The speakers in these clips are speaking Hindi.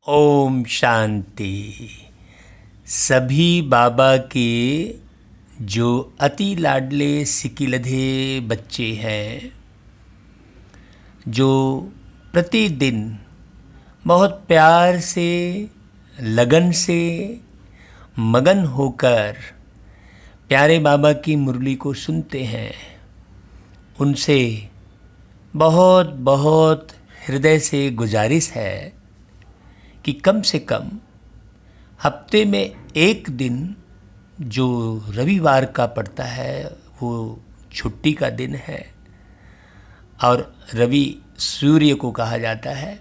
ओम शांति। सभी बाबा के जो अति लाडले सिकिलधे बच्चे हैं, जो प्रतिदिन बहुत प्यार से, लगन से, मगन होकर प्यारे बाबा की मुरली को सुनते हैं, उनसे बहुत बहुत हृदय से गुजारिश है कि कम से कम हफ्ते में एक दिन जो रविवार का पड़ता है वो छुट्टी का दिन है और रवि सूर्य को कहा जाता है।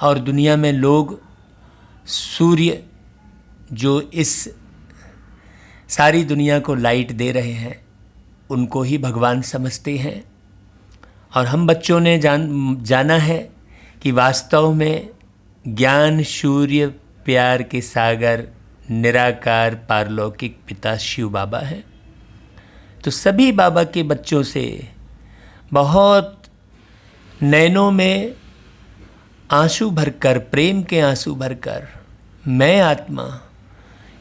और दुनिया में लोग सूर्य जो इस सारी दुनिया को लाइट दे रहे हैं उनको ही भगवान समझते हैं। और हम बच्चों ने जाना है कि वास्तव में ज्ञान सूर्य, प्यार के सागर, निराकार पारलौकिक पिता शिव बाबा हैं। तो सभी बाबा के बच्चों से बहुत नैनों में आंसू भरकर, प्रेम के आंसू भरकर मैं आत्मा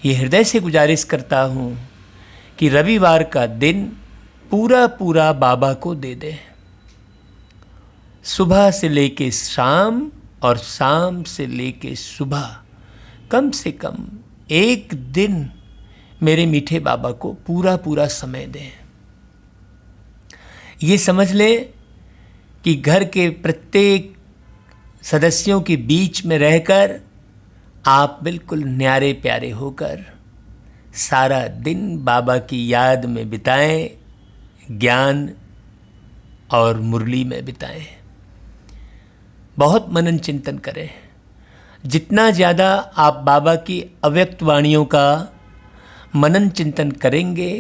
ये हृदय से गुजारिश करता हूँ कि रविवार का दिन पूरा पूरा बाबा को दे दें। सुबह से लेके शाम और शाम से लेके सुबह कम से कम एक दिन मेरे मीठे बाबा को पूरा पूरा समय दें। ये समझ लें कि घर के प्रत्येक सदस्यों के बीच में रहकर आप बिल्कुल न्यारे प्यारे होकर सारा दिन बाबा की याद में बिताएं, ज्ञान और मुरली में बिताएं। बहुत मनन चिंतन करें। जितना ज़्यादा आप बाबा की अव्यक्त वाणियों का मनन चिंतन करेंगे,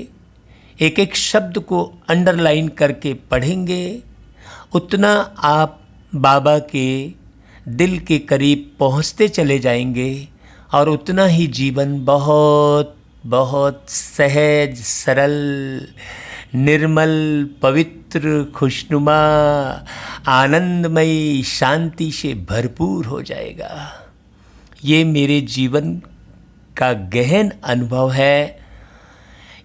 एक एक शब्द को अंडरलाइन करके पढ़ेंगे, उतना आप बाबा के दिल के करीब पहुंचते चले जाएंगे और उतना ही जीवन बहुत बहुत सहज, सरल, निर्मल, पवित्र, खुशनुमा, आनंदमयी, शांति से भरपूर हो जाएगा। ये मेरे जीवन का गहन अनुभव है।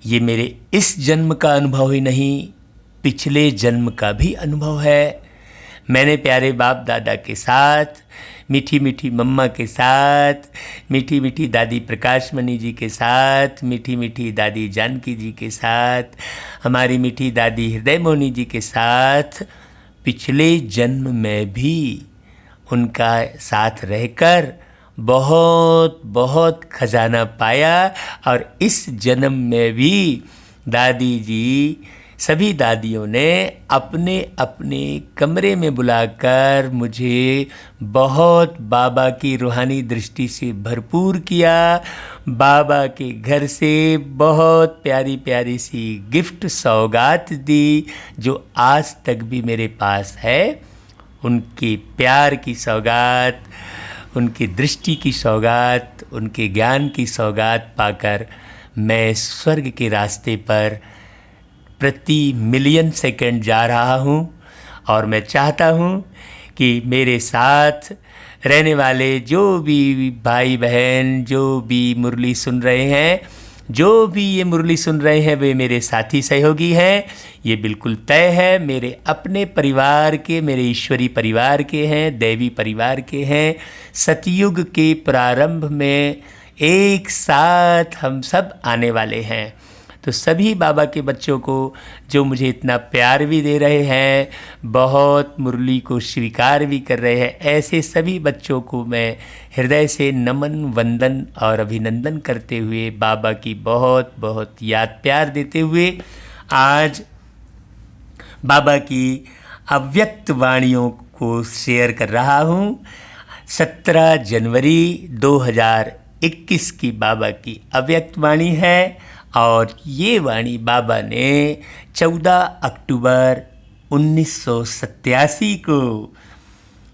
ये मेरे इस जन्म का अनुभव ही नहीं, पिछले जन्म का भी अनुभव है। मैंने प्यारे बाप दादा के साथ, मीठी मीठी मम्मा के साथ, मीठी मीठी दादी प्रकाशमणि जी के साथ, मीठी मीठी दादी जानकी जी के साथ, हमारी मीठी दादी हृदय मोहिनी जी के साथ पिछले जन्म में भी उनका साथ रहकर बहुत बहुत खजाना पाया। और इस जन्म में भी दादी जी, सभी दादियों ने अपने अपने कमरे में बुलाकर मुझे बहुत बाबा की रूहानी दृष्टि से भरपूर किया। बाबा के घर से बहुत प्यारी प्यारी सी गिफ्ट सौगात दी जो आज तक भी मेरे पास है। उनके प्यार की सौगात, उनकी दृष्टि की सौगात, उनके ज्ञान की सौगात पाकर मैं स्वर्ग के रास्ते पर प्रति मिलियन सेकंड जा रहा हूँ। और मैं चाहता हूँ कि मेरे साथ रहने वाले जो भी भाई बहन, जो भी मुरली सुन रहे हैं, जो भी ये मुरली सुन रहे हैं, वे मेरे साथी सहयोगी हैं। ये बिल्कुल तय है, मेरे अपने परिवार के, मेरे ईश्वरी परिवार के हैं, दैवी परिवार के हैं। सतयुग के प्रारंभ में एक साथ हम सब आने वाले हैं। तो सभी बाबा के बच्चों को जो मुझे इतना प्यार भी दे रहे हैं, बहुत मुरली को स्वीकार भी कर रहे हैं, ऐसे सभी बच्चों को मैं हृदय से नमन, वंदन और अभिनंदन करते हुए, बाबा की बहुत बहुत याद प्यार देते हुए आज बाबा की अव्यक्त वाणियों को शेयर कर रहा हूँ। 17 जनवरी 2021 की बाबा की अव्यक्त वाणी है। और ये वाणी बाबा ने 14 अक्टूबर 1987 को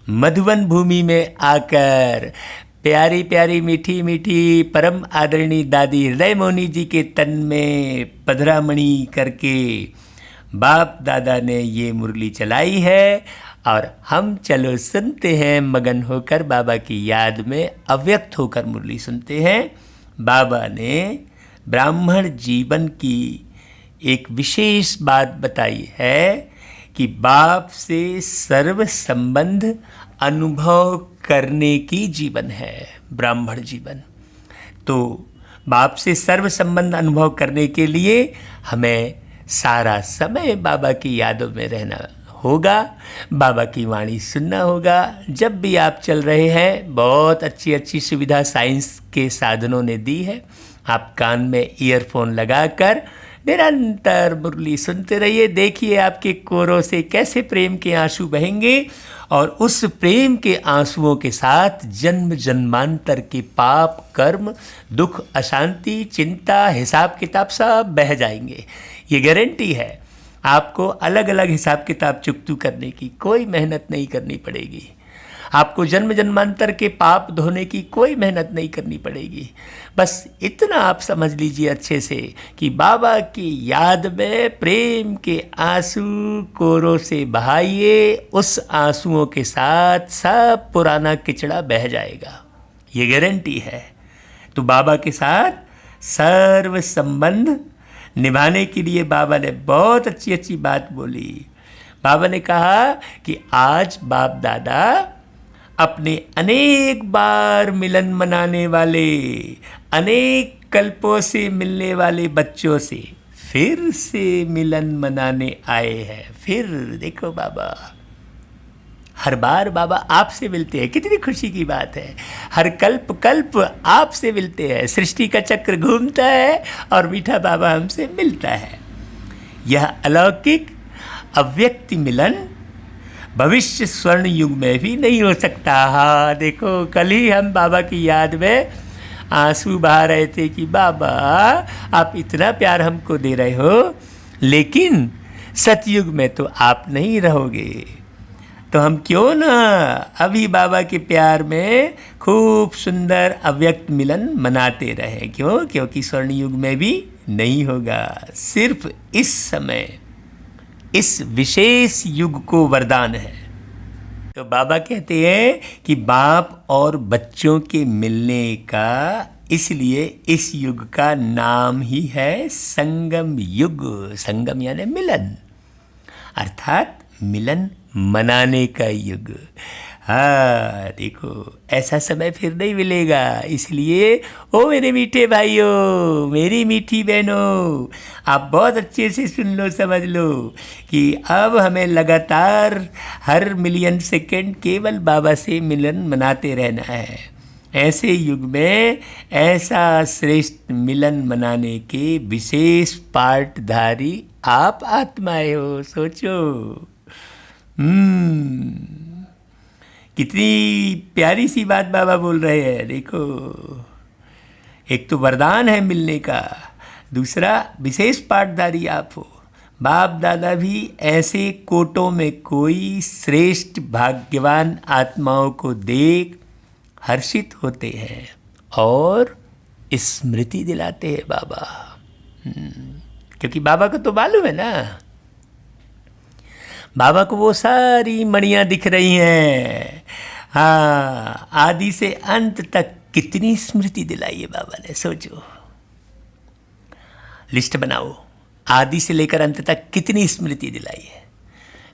मधुबन भूमि में आकर प्यारी प्यारी मीठी मीठी परम आदरणीय दादी हृदय मोहिनी जी के तन में पधरामणि करके बाप दादा ने ये मुरली चलाई है। और हम चलो सुनते हैं मगन होकर बाबा की याद में अव्यक्त होकर मुरली सुनते हैं। बाबा ने ब्राह्मण जीवन की एक विशेष बात बताई है कि बाप से सर्व संबंध अनुभव करने की जीवन है ब्राह्मण जीवन। तो बाप से सर्व संबंध अनुभव करने के लिए हमें सारा समय बाबा की यादों में रहना होगा, बाबा की वाणी सुनना होगा। जब भी आप चल रहे हैं, बहुत अच्छी अच्छी सुविधा साइंस के साधनों ने दी है। आप कान में ईयरफोन लगाकर निरंतर मुरली सुनते रहिए। देखिए आपके कोरों से कैसे प्रेम के आंसू बहेंगे और उस प्रेम के आंसुओं के साथ जन्म जन्मांतर के पाप कर्म दुख अशांति चिंता हिसाब किताब सब बह जाएंगे। ये गारंटी है। आपको अलग अलग हिसाब किताब चुकतू करने की कोई मेहनत नहीं करनी पड़ेगी। आपको जन्म जन्मांतर के पाप धोने की कोई मेहनत नहीं करनी पड़ेगी। बस इतना आप समझ लीजिए अच्छे से कि बाबा की याद में प्रेम के आंसू कोरों से बहाइए। उस आंसुओं के साथ सब पुराना किचड़ा बह जाएगा, ये गारंटी है। तो बाबा के साथ सर्व संबंध निभाने के लिए बाबा ने बहुत अच्छी अच्छी बात बोली। बाबा ने कहा कि आज बाप दादा अपने अनेक बार मिलन मनाने वाले, अनेक कल्पों से मिलने वाले बच्चों से फिर से मिलन मनाने आए हैं। फिर देखो बाबा, हर बार बाबा आपसे मिलते हैं, कितनी खुशी की बात है। हर कल्प कल्प आपसे मिलते हैं, सृष्टि का चक्र घूमता है और मीठा बाबा हमसे मिलता है। यह अलौकिक अव्यक्त मिलन भविष्य स्वर्ण युग में भी नहीं हो सकता। हाँ देखो, कल ही हम बाबा की याद में आंसू बहा रहे थे कि बाबा आप इतना प्यार हमको दे रहे हो, लेकिन सतयुग में तो आप नहीं रहोगे। तो हम क्यों ना अभी बाबा के प्यार में खूब सुंदर अव्यक्त मिलन मनाते रहें। क्यों? क्योंकि स्वर्ण युग में भी नहीं होगा। सिर्फ इस समय इस विशेष युग को वरदान है। तो बाबा कहते हैं कि बाप और बच्चों के मिलने का, इसलिए इस युग का नाम ही है संगम युग। संगम यानी मिलन, अर्थात मिलन मनाने का युग। हाँ देखो, ऐसा समय फिर नहीं मिलेगा। इसलिए ओ मेरे मीठे भाइयों, मेरी मीठी बहनों, आप बहुत अच्छे से सुन लो, समझ लो कि अब हमें लगातार हर मिलियन सेकंड केवल बाबा से मिलन मनाते रहना है। ऐसे युग में ऐसा श्रेष्ठ मिलन मनाने के विशेष पार्टधारी आप आत्माएं हो। सोचो, कितनी प्यारी सी बात बाबा बोल रहे हैं। देखो, एक तो वरदान है मिलने का, दूसरा विशेष पाठधारी आप हो। बाप दादा भी ऐसे कोटों में कोई श्रेष्ठ भाग्यवान आत्माओं को देख हर्षित होते हैं और स्मृति दिलाते हैं बाबा। क्योंकि बाबा को तो मालूम है ना, बाबा को वो सारी मणियाँ दिख रही हैं। हाँ, आदि से अंत तक कितनी स्मृति दिलाई है बाबा ने। सोचो, लिस्ट बनाओ, आदि से लेकर अंत तक कितनी स्मृति दिलाई है।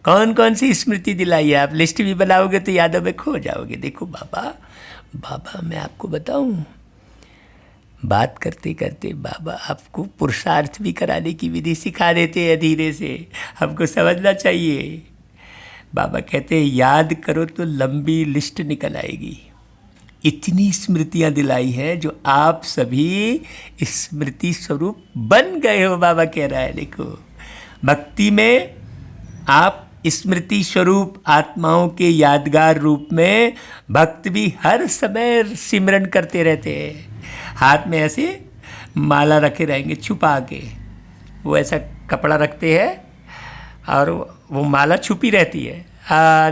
कौन कौन सी स्मृति दिलाई है, आप लिस्ट भी बनाओगे तो यादों में खो जाओगे। देखो बाबा मैं आपको बताऊं, बात करते करते बाबा आपको पुरुषार्थ भी कराने की विधि सिखा देते हैं धीरे से। हमको समझना चाहिए। बाबा कहते हैं याद करो तो लंबी लिस्ट निकल आएगी। इतनी स्मृतियाँ दिलाई हैं जो आप सभी स्मृति स्वरूप बन गए हो। बाबा कह रहा है देखो, भक्ति में आप स्मृति स्वरूप आत्माओं के यादगार रूप में भक्त भी हर समय सिमरन करते रहते हैं। हाथ में ऐसे माला रखे रहेंगे छुपा के, वो ऐसा कपड़ा रखते हैं और वो माला छुपी रहती है,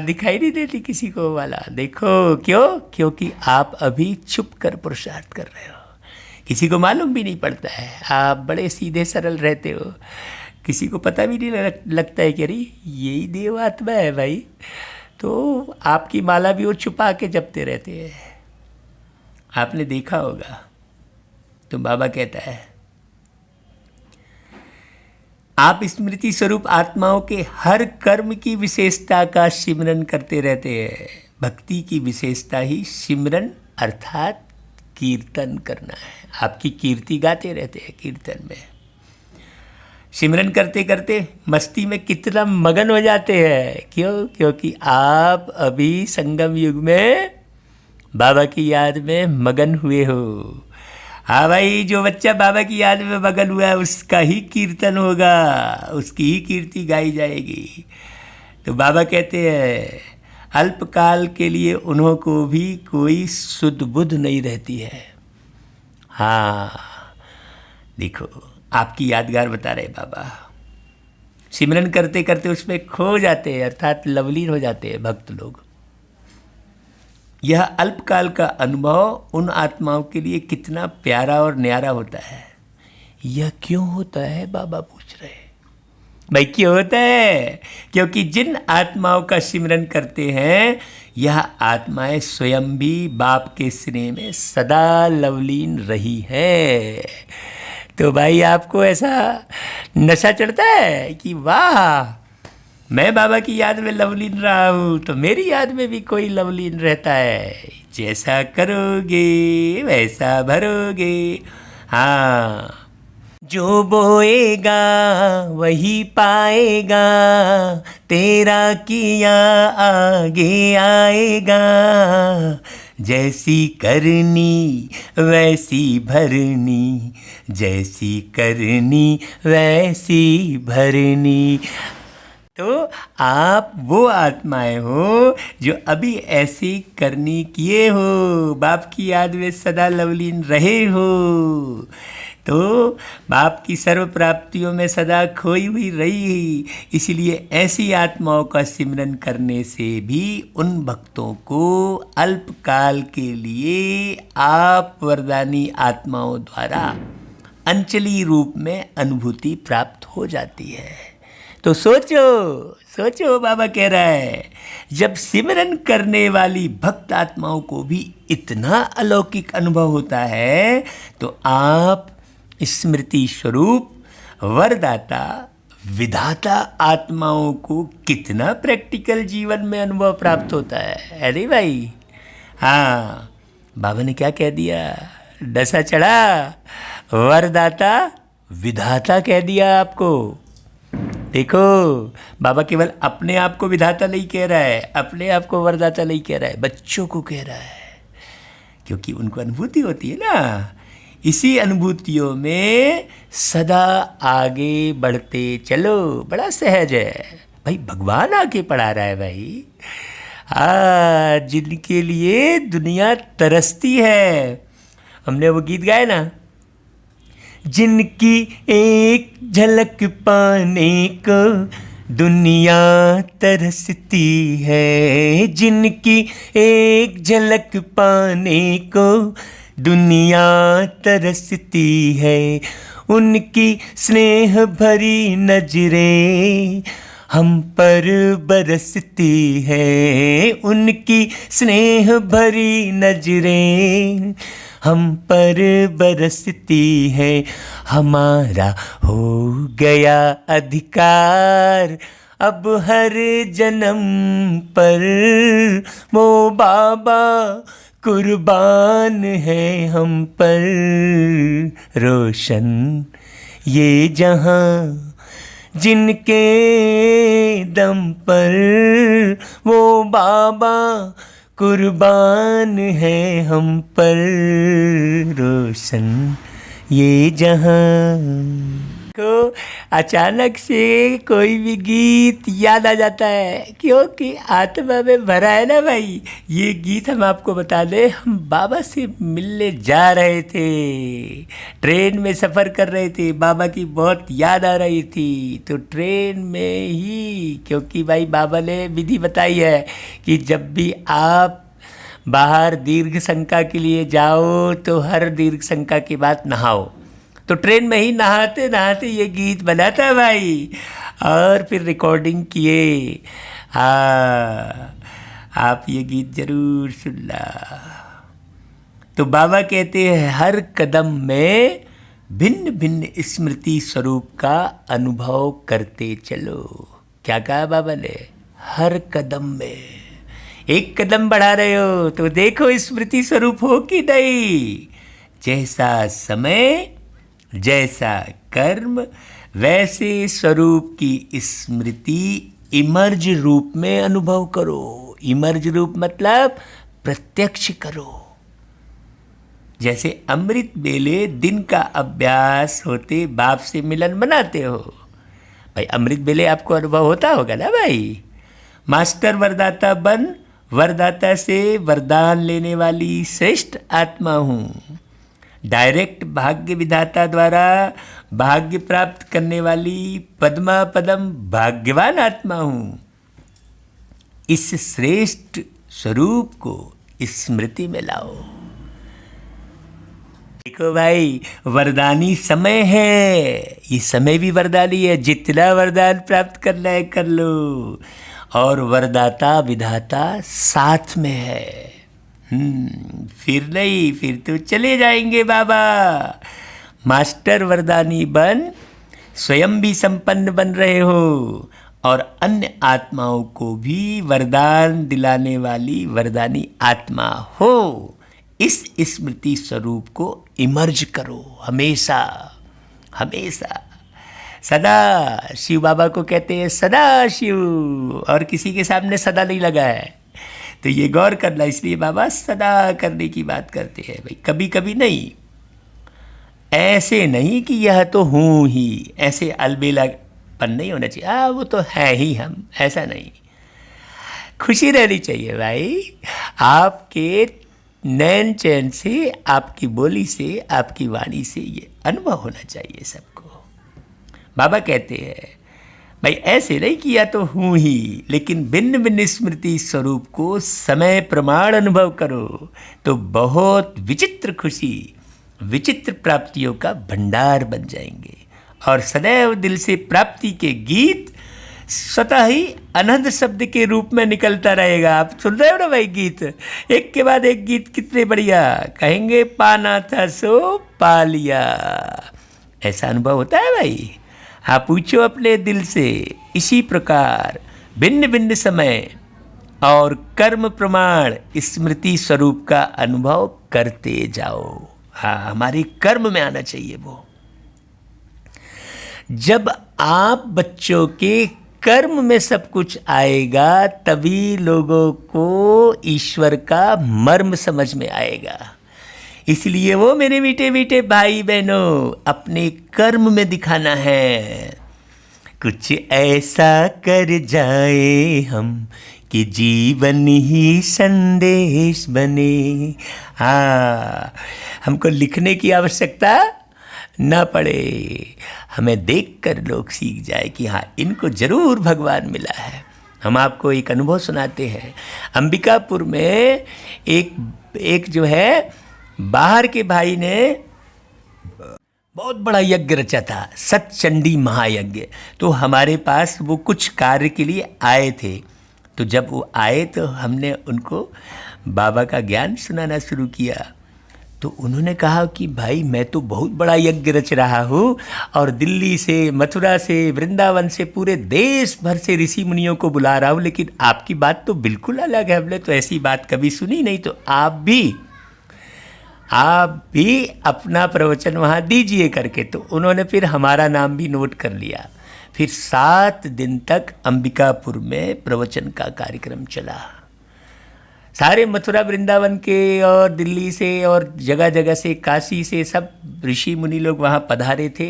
दिखाई नहीं देती किसी को माला। देखो क्यों? क्योंकि आप अभी छुप कर पुरुषार्थ कर रहे हो, किसी को मालूम भी नहीं पड़ता है। आप बड़े सीधे सरल रहते हो, किसी को पता भी नहीं लगता है कि अरे यही देव आत्मा है भाई। तो आपकी माला भी वो छुपा के जपते रहते हैं, आपने देखा होगा। तो बाबा कहता है आप स्मृति स्वरूप आत्माओं के हर कर्म की विशेषता का सिमरन करते रहते हैं। भक्ति की विशेषता ही सिमरन अर्थात कीर्तन करना है। आपकी कीर्ति गाते रहते हैं कीर्तन में, सिमरन करते करते मस्ती में कितना मगन हो जाते हैं। क्यों? क्योंकि आप अभी संगम युग में बाबा की याद में मगन हुए हो। हाँ भाई, जो बच्चा बाबा की याद में मगन हुआ है उसका ही कीर्तन होगा, उसकी ही कीर्ति गाई जाएगी। तो बाबा कहते हैं अल्पकाल के लिए उन्हों को भी कोई सुध बुध नहीं रहती है। हाँ देखो, आपकी यादगार बता रहे बाबा, सिमरन करते करते उसमें खो जाते हैं, अर्थात लवलीन हो जाते हैं भक्त लोग। यह अल्पकाल का अनुभव उन आत्माओं के लिए कितना प्यारा और न्यारा होता है। यह क्यों होता है बाबा पूछ रहे हैं। भाई क्यों होता है? क्योंकि जिन आत्माओं का सिमरन करते हैं यह आत्माएं स्वयं भी बाप के स्नेह में सदा लवलीन रही है। तो भाई आपको ऐसा नशा चढ़ता है कि वाह, मैं बाबा की याद में लवलीन रहा हूँ तो मेरी याद में भी कोई लवलीन रहता है। जैसा करोगे वैसा भरोगे। हाँ, जो बोएगा वही पाएगा, तेरा किया आगे आएगा। जैसी करनी वैसी भरनी, जैसी करनी वैसी भरनी। तो आप वो आत्माएं हो जो अभी ऐसी करनी किए हो, बाप की याद में सदा लवलीन रहे हो, तो बाप की सर्व प्राप्तियों में सदा खोई हुई रही। इसलिए ऐसी आत्माओं का सिमरन करने से भी उन भक्तों को अल्पकाल के लिए आप वरदानी आत्माओं द्वारा अंचली रूप में अनुभूति प्राप्त हो जाती है। तो सोचो सोचो, बाबा कह रहा है जब सिमरन करने वाली भक्त आत्माओं को भी इतना अलौकिक अनुभव होता है तो आप स्मृति स्वरूप वरदाता विधाता आत्माओं को कितना प्रैक्टिकल जीवन में अनुभव प्राप्त होता है। अरे भाई, हाँ, बाबा ने क्या कह दिया? डसा चढ़ा, वरदाता विधाता कह दिया आपको। देखो, बाबा केवल अपने आप को विधाता नहीं कह रहा है, अपने आप को वरदाता नहीं कह रहा है, बच्चों को कह रहा है, क्योंकि उनको अनुभूति होती है ना। इसी अनुभूतियों में सदा आगे बढ़ते चलो, बड़ा सहज है भाई। भगवान आके पढ़ा रहा है भाई। जिनके लिए दुनिया तरसती है, हमने वो गीत गाया ना, जिनकी एक झलक पाने को दुनिया तरसती है, जिनकी एक झलक पाने को दुनिया तरसती है, उनकी स्नेह भरी नजरें हम पर बरसती है, उनकी स्नेह भरी नजरें हम पर बरसती है। हमारा हो गया अधिकार अब हर जन्म पर, वो बाबा कुर्बान है हम पर। रोशन ये जहां जिनके दम पर, वो बाबा कुर्बान है हम पर। रोशन ये जहां को अचानक से कोई भी गीत याद आ जाता है, क्योंकि आत्मा में भरा है ना भाई। ये गीत हम आपको बता दें, हम बाबा से मिलने जा रहे थे, ट्रेन में सफ़र कर रहे थे, बाबा की बहुत याद आ रही थी। तो ट्रेन में ही, क्योंकि भाई बाबा ने विधि बताई है कि जब भी आप बाहर दीर्घ शंका के लिए जाओ तो हर दीर्घ शंका के बाद नहाओ। तो ट्रेन में ही नहाते नहाते ये गीत बना था भाई। और फिर रिकॉर्डिंग किए। हाँ, आप ये गीत जरूर सुनना। तो बाबा कहते हैं हर कदम में भिन्न भिन्न स्मृति स्वरूप का अनुभव करते चलो। क्या कहा बाबा ने? हर कदम में। एक कदम बढ़ा रहे हो तो देखो स्मृति स्वरूप हो कि नहीं। जैसा समय, जैसा कर्म, वैसे स्वरूप की स्मृति इमर्ज रूप में अनुभव करो। इमर्ज रूप मतलब प्रत्यक्ष करो। जैसे अमृत बेले दिन का अभ्यास होते बाप से मिलन बनाते हो। भाई अमृत बेले आपको अनुभव होता होगा ना भाई। मास्टर वरदाता बन, वरदाता से वरदान लेने वाली श्रेष्ठ आत्मा हूँ। डायरेक्ट भाग्य विधाता द्वारा भाग्य प्राप्त करने वाली पद्मा पदम भाग्यवान आत्मा हूँ। इस श्रेष्ठ स्वरूप को स्मृति में लाओ। देखो भाई, वरदानी समय है, ये समय भी वरदानी है। जितना वरदान प्राप्त करना है कर लो। और वरदाता विधाता साथ में है। फिर नहीं, फिर तो चले जाएंगे बाबा। मास्टर वरदानी बन, स्वयं भी संपन्न बन रहे हो और अन्य आत्माओं को भी वरदान दिलाने वाली वरदानी आत्मा हो। इस स्मृति स्वरूप को इमर्ज करो हमेशा हमेशा। सदा शिव बाबा को कहते हैं सदा शिव, और किसी के सामने सदा नहीं लगा है। तो ये गौर करना, इसलिए बाबा सदा करने की बात करते हैं भाई, कभी कभी नहीं। ऐसे नहीं कि यह तो हूँ ही, ऐसे अलबेलापन नहीं होना चाहिए। वो तो है ही हम, ऐसा नहीं। खुशी रहनी चाहिए भाई। आपके नैन चैन से, आपकी बोली से, आपकी वाणी से ये अनुभव होना चाहिए सबको। बाबा कहते हैं भाई ऐसे नहीं किया तो हूँ ही, लेकिन भिन्न भिन्न स्मृति स्वरूप को समय प्रमाण अनुभव करो तो बहुत विचित्र खुशी, विचित्र प्राप्तियों का भंडार बन जाएंगे। और सदैव दिल से प्राप्ति के गीत स्वतः ही अनंत शब्द के रूप में निकलता रहेगा। आप सुन रहे हो ना भाई गीत, एक के बाद एक गीत कितने बढ़िया। कहेंगे पाना था सो पा लिया, ऐसा अनुभव होता है भाई। हाँ, पूछो अपने दिल से। इसी प्रकार भिन्न भिन्न समय और कर्म प्रमाण स्मृति स्वरूप का अनुभव करते जाओ। हाँ, हमारे कर्म में आना चाहिए वो। जब आप बच्चों के कर्म में सब कुछ आएगा तभी लोगों को ईश्वर का मर्म समझ में आएगा। इसलिए वो मेरे मीठे मीठे भाई बहनों, अपने कर्म में दिखाना है। कुछ ऐसा कर जाए हम कि जीवन ही संदेश बने। हाँ, हमको लिखने की आवश्यकता ना पड़े, हमें देखकर लोग सीख जाए कि हाँ इनको जरूर भगवान मिला है। हम आपको एक अनुभव सुनाते हैं। अंबिकापुर में एक जो है बाहर के भाई ने बहुत बड़ा यज्ञ रचा था, सतचंडी महायज्ञ। तो हमारे पास वो कुछ कार्य के लिए आए थे। तो जब वो आए तो हमने उनको बाबा का ज्ञान सुनाना शुरू किया। तो उन्होंने कहा कि भाई मैं तो बहुत बड़ा यज्ञ रच रहा हूँ और दिल्ली से, मथुरा से, वृंदावन से, पूरे देश भर से ऋषि मुनियों को बुला रहा हूँ, लेकिन आपकी बात तो बिल्कुल अलग है। हमने तो ऐसी बात कभी सुनी नहीं। तो आप भी अपना प्रवचन वहाँ दीजिए करके। तो उन्होंने फिर हमारा नाम भी नोट कर लिया। फिर 7 दिन तक अंबिकापुर में प्रवचन का कार्यक्रम चला। सारे मथुरा वृंदावन के और दिल्ली से और जगह जगह से, काशी से सब ऋषि मुनि लोग वहाँ पधारे थे।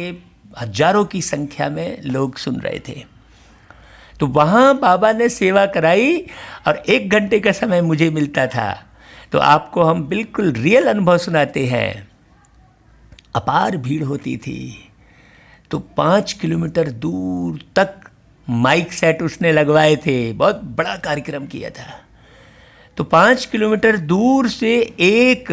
हजारों की संख्या में लोग सुन रहे थे। तो वहाँ बाबा ने सेवा कराई और 1 घंटे का समय मुझे मिलता था। तो आपको हम बिल्कुल रियल अनुभव सुनाते हैं। अपार भीड़ होती थी। तो 5 किलोमीटर दूर तक माइक सेट उसने लगवाए थे। बहुत बड़ा कार्यक्रम किया था। तो 5 किलोमीटर दूर से एक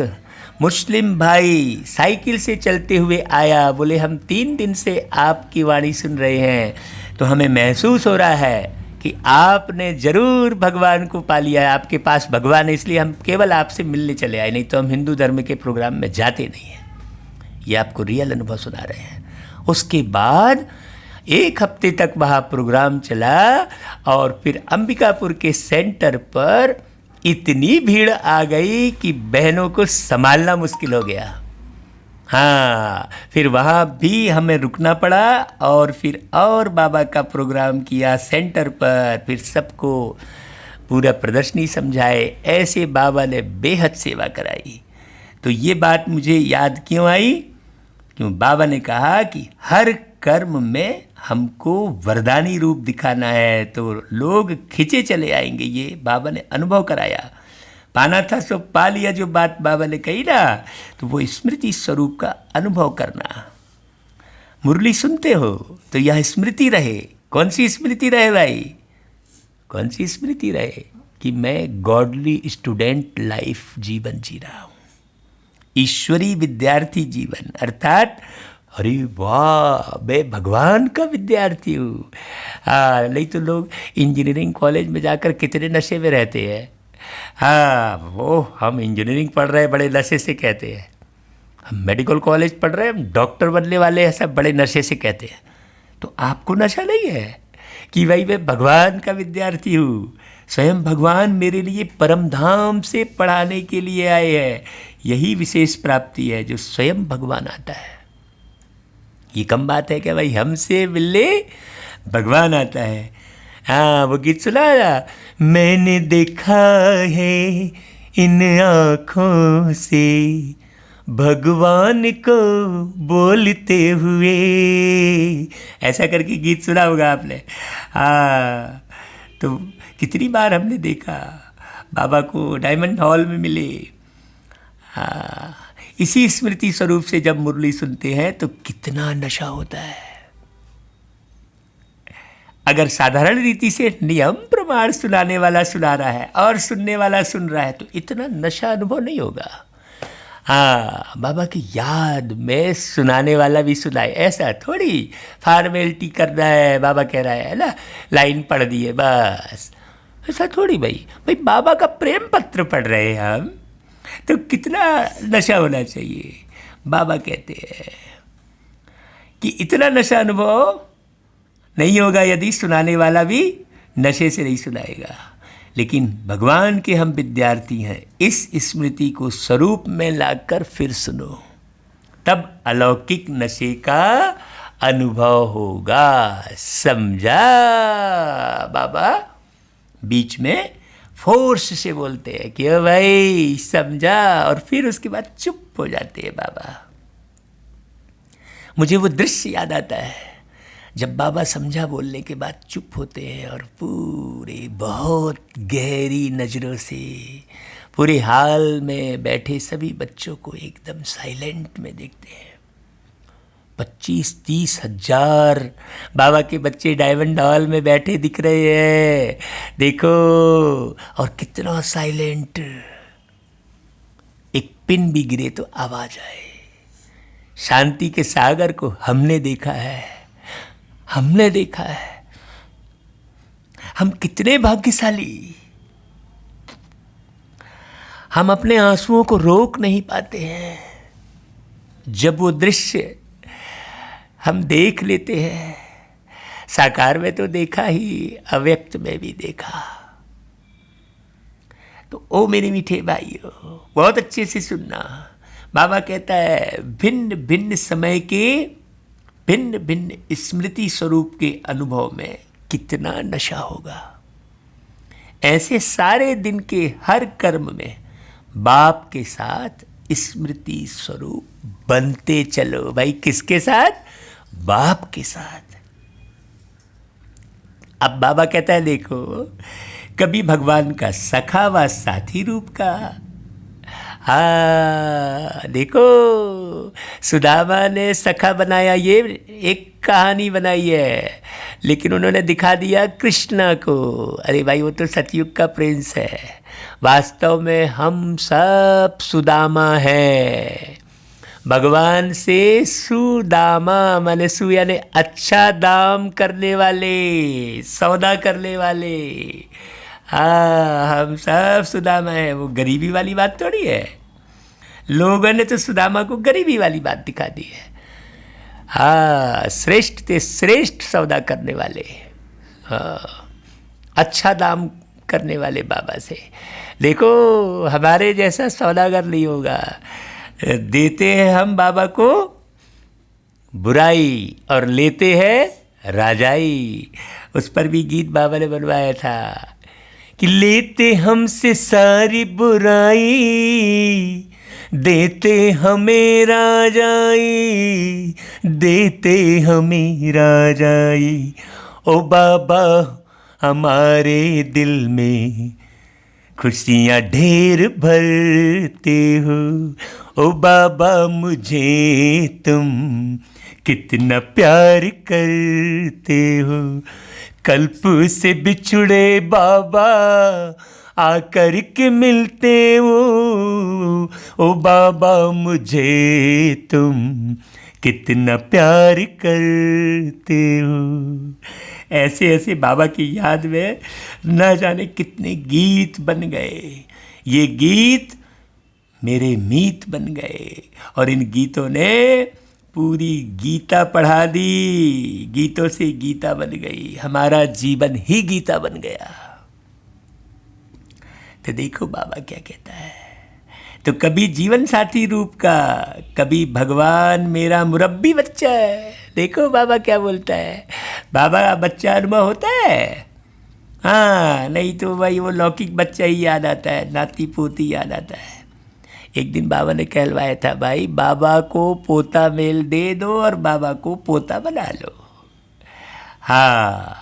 मुस्लिम भाई साइकिल से चलते हुए आया। बोले हम 3 दिन से आपकी वाणी सुन रहे हैं, तो हमें महसूस हो रहा है कि आपने ज़रूर भगवान को पा लिया है, आपके पास भगवान है, इसलिए हम केवल आपसे मिलने चले आए, नहीं तो हम हिंदू धर्म के प्रोग्राम में जाते नहीं हैं। ये आपको रियल अनुभव सुना रहे हैं। उसके बाद 1 हफ्ते तक वहाँ प्रोग्राम चला और फिर अंबिकापुर के सेंटर पर इतनी भीड़ आ गई कि बहनों को संभालना मुश्किल हो गया। हाँ, फिर वहाँ भी हमें रुकना पड़ा और फिर और बाबा का प्रोग्राम किया सेंटर पर, फिर सबको पूरा प्रदर्शनी समझाए। ऐसे बाबा ने बेहद सेवा कराई। तो ये बात मुझे याद क्यों आई? क्यों बाबा ने कहा कि हर कर्म में हमको वरदानी रूप दिखाना है तो लोग खिंचे चले आएंगे। ये बाबा ने अनुभव कराया। पाना था सो पा लिया, जो बात बाबा ने कही ना, तो वो स्मृति स्वरूप का अनुभव करना। मुरली सुनते हो तो यह स्मृति रहे। कौन सी स्मृति रहे भाई? कौन सी स्मृति रहे? कि मैं गॉडली स्टूडेंट लाइफ जीवन जी रहा हूँ, ईश्वरी विद्यार्थी जीवन। अर्थात अरे वाह, मैं भगवान का विद्यार्थी हूँ। हाँ, नहीं तो लोग इंजीनियरिंग कॉलेज में जाकर कितने नशे में रहते हैं। हाँ, वो हम इंजीनियरिंग पढ़ रहे हैं बड़े नशे से कहते हैं, हम मेडिकल कॉलेज पढ़ रहे हैं, हम डॉक्टर बनने वाले हैं, सब बड़े नशे से कहते हैं। तो आपको नशा नहीं है कि भाई मैं भगवान का विद्यार्थी हूँ, स्वयं भगवान मेरे लिए परम धाम से पढ़ाने के लिए आए हैं। यही विशेष प्राप्ति है जो स्वयं भगवान आता है। ये कम बात है कि भाई हमसे मिलने भगवान आता है। हाँ, वो गीत सुना था, मैंने देखा है इन आँखों से भगवान को बोलते हुए, ऐसा करके गीत सुना होगा आपने। हाँ, तो कितनी बार हमने देखा बाबा को डायमंड हॉल में मिले। हाँ, इसी स्मृति स्वरूप से जब मुरली सुनते हैं तो कितना नशा होता है। अगर साधारण रीति से नियम प्रमाण सुनाने वाला सुना रहा है और सुनने वाला सुन रहा है तो इतना नशा अनुभव नहीं होगा। हाँ, बाबा की याद में सुनाने वाला भी सुनाए, ऐसा थोड़ी फॉर्मेलिटी करना है। बाबा कह रहा है ना, लाइन पढ़ दी है बस, ऐसा थोड़ी। भाई बाबा का प्रेम पत्र पढ़ रहे हैं हम, तो कितना नशा होना चाहिए। बाबा कहते हैं कि इतना नशा अनुभव नहीं होगा यदि सुनाने वाला भी नशे से नहीं सुनाएगा। लेकिन भगवान के हम विद्यार्थी हैं, इस स्मृति को स्वरूप में लाकर फिर सुनो, तब अलौकिक नशे का अनुभव होगा। समझा? बाबा बीच में फोर्स से बोलते हैं कि ओ भाई समझा, और फिर उसके बाद चुप हो जाते हैं बाबा। मुझे वो दृश्य याद आता है जब बाबा समझा बोलने के बाद चुप होते हैं और पूरे बहुत गहरी नज़रों से पूरे हाल में बैठे सभी बच्चों को एकदम साइलेंट में देखते हैं। 25-30 हज़ार बाबा के बच्चे डायमंड हॉल में बैठे दिख रहे हैं, देखो, और कितना साइलेंट। एक पिन भी गिरे तो आवाज आए। शांति के सागर को हमने देखा है, हमने देखा है। हम कितने भाग्यशाली। हम अपने आंसुओं को रोक नहीं पाते हैं। जब वो दृश्य हम देख लेते हैं, साकार में तो देखा ही, अव्यक्त में भी देखा। तो ओ मेरे मीठे भाइयों, बहुत अच्छे से सुनना। बाबा कहता है भिन्न भिन्न समय के भिन्न भिन्न स्मृति स्वरूप के अनुभव में कितना नशा होगा। ऐसे सारे दिन के हर कर्म में बाप के साथ स्मृति स्वरूप बनते चलो। भाई किसके साथ? बाप के साथ। अब बाबा कहता है देखो, कभी भगवान का सखा व साथी रूप का। हाँ देखो, सुदामा ने सखा बनाया, ये एक कहानी बनाई है, लेकिन उन्होंने दिखा दिया कृष्णा को। अरे भाई वो तो सतयुग का प्रिंस है। वास्तव में हम सब सुदामा हैं। भगवान से सुदामा, माने सु यानी अच्छा दाम करने वाले, सौदा करने वाले। हाँ, हम सब सुदामा है। वो गरीबी वाली बात थोड़ी है। लोगों ने तो सुदामा को गरीबी वाली बात दिखा दी है। हाँ, श्रेष्ठ थे, श्रेष्ठ सौदा करने वाले। हाँ, अच्छा दाम करने वाले बाबा से। देखो, हमारे जैसा सौदागर नहीं होगा। देते हैं हम बाबा को बुराई और लेते हैं राजाई। उस पर भी गीत बाबा ने बनवाया था कि लेते हमसे सारी बुराई, देते हमें राजाई, देते हमें राजाई। ओ बाबा हमारे दिल में खुशियाँ ढेर भरते हो। ओ बाबा मुझे तुम कितना प्यार करते हो। कल्प से बिछुड़े बाबा आकर के मिलते हो। ओ बाबा मुझे तुम कितना प्यार करते हो। ऐसे ऐसे बाबा की याद में न जाने कितने गीत बन गए। ये गीत मेरे मीत बन गए और इन गीतों ने पूरी गीता पढ़ा दी। गीतों से गीता बन गई, हमारा जीवन ही गीता बन गया। तो देखो बाबा क्या कहता है। तो कभी जीवन साथी रूप का, कभी भगवान मेरा मुरब्बी बच्चा है। देखो बाबा क्या बोलता है। बाबा का बच्चा अनुभव होता है। हाँ, नहीं तो भाई वो लौकिक बच्चा ही याद आता है, नाती पोती याद आता है। एक दिन बाबा ने कहलवाया था, भाई बाबा को पोता मेल दे दो और बाबा को पोता बना लो। हाँ,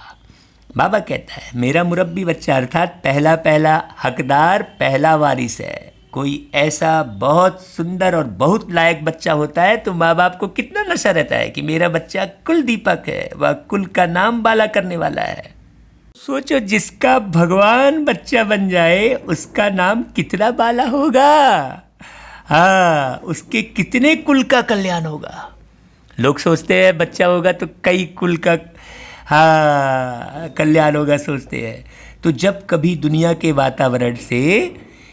बाबा कहता है मेरा मुरब्बी बच्चा अर्थात पहला पहला हकदार, पहला वारिस है। कोई ऐसा बहुत सुंदर और बहुत लायक बच्चा होता है तो माँ बाप को कितना नशा रहता है कि मेरा बच्चा कुल दीपक है, वह कुल का नाम बाला करने वाला है। सोचो, जिसका भगवान बच्चा बन जाए उसका नाम कितना बाला होगा। हाँ, उसके कितने कुल का कल्याण होगा। लोग सोचते हैं बच्चा होगा तो कई कुल का हाँ कल्याण होगा, सोचते हैं। तो जब कभी दुनिया के वातावरण से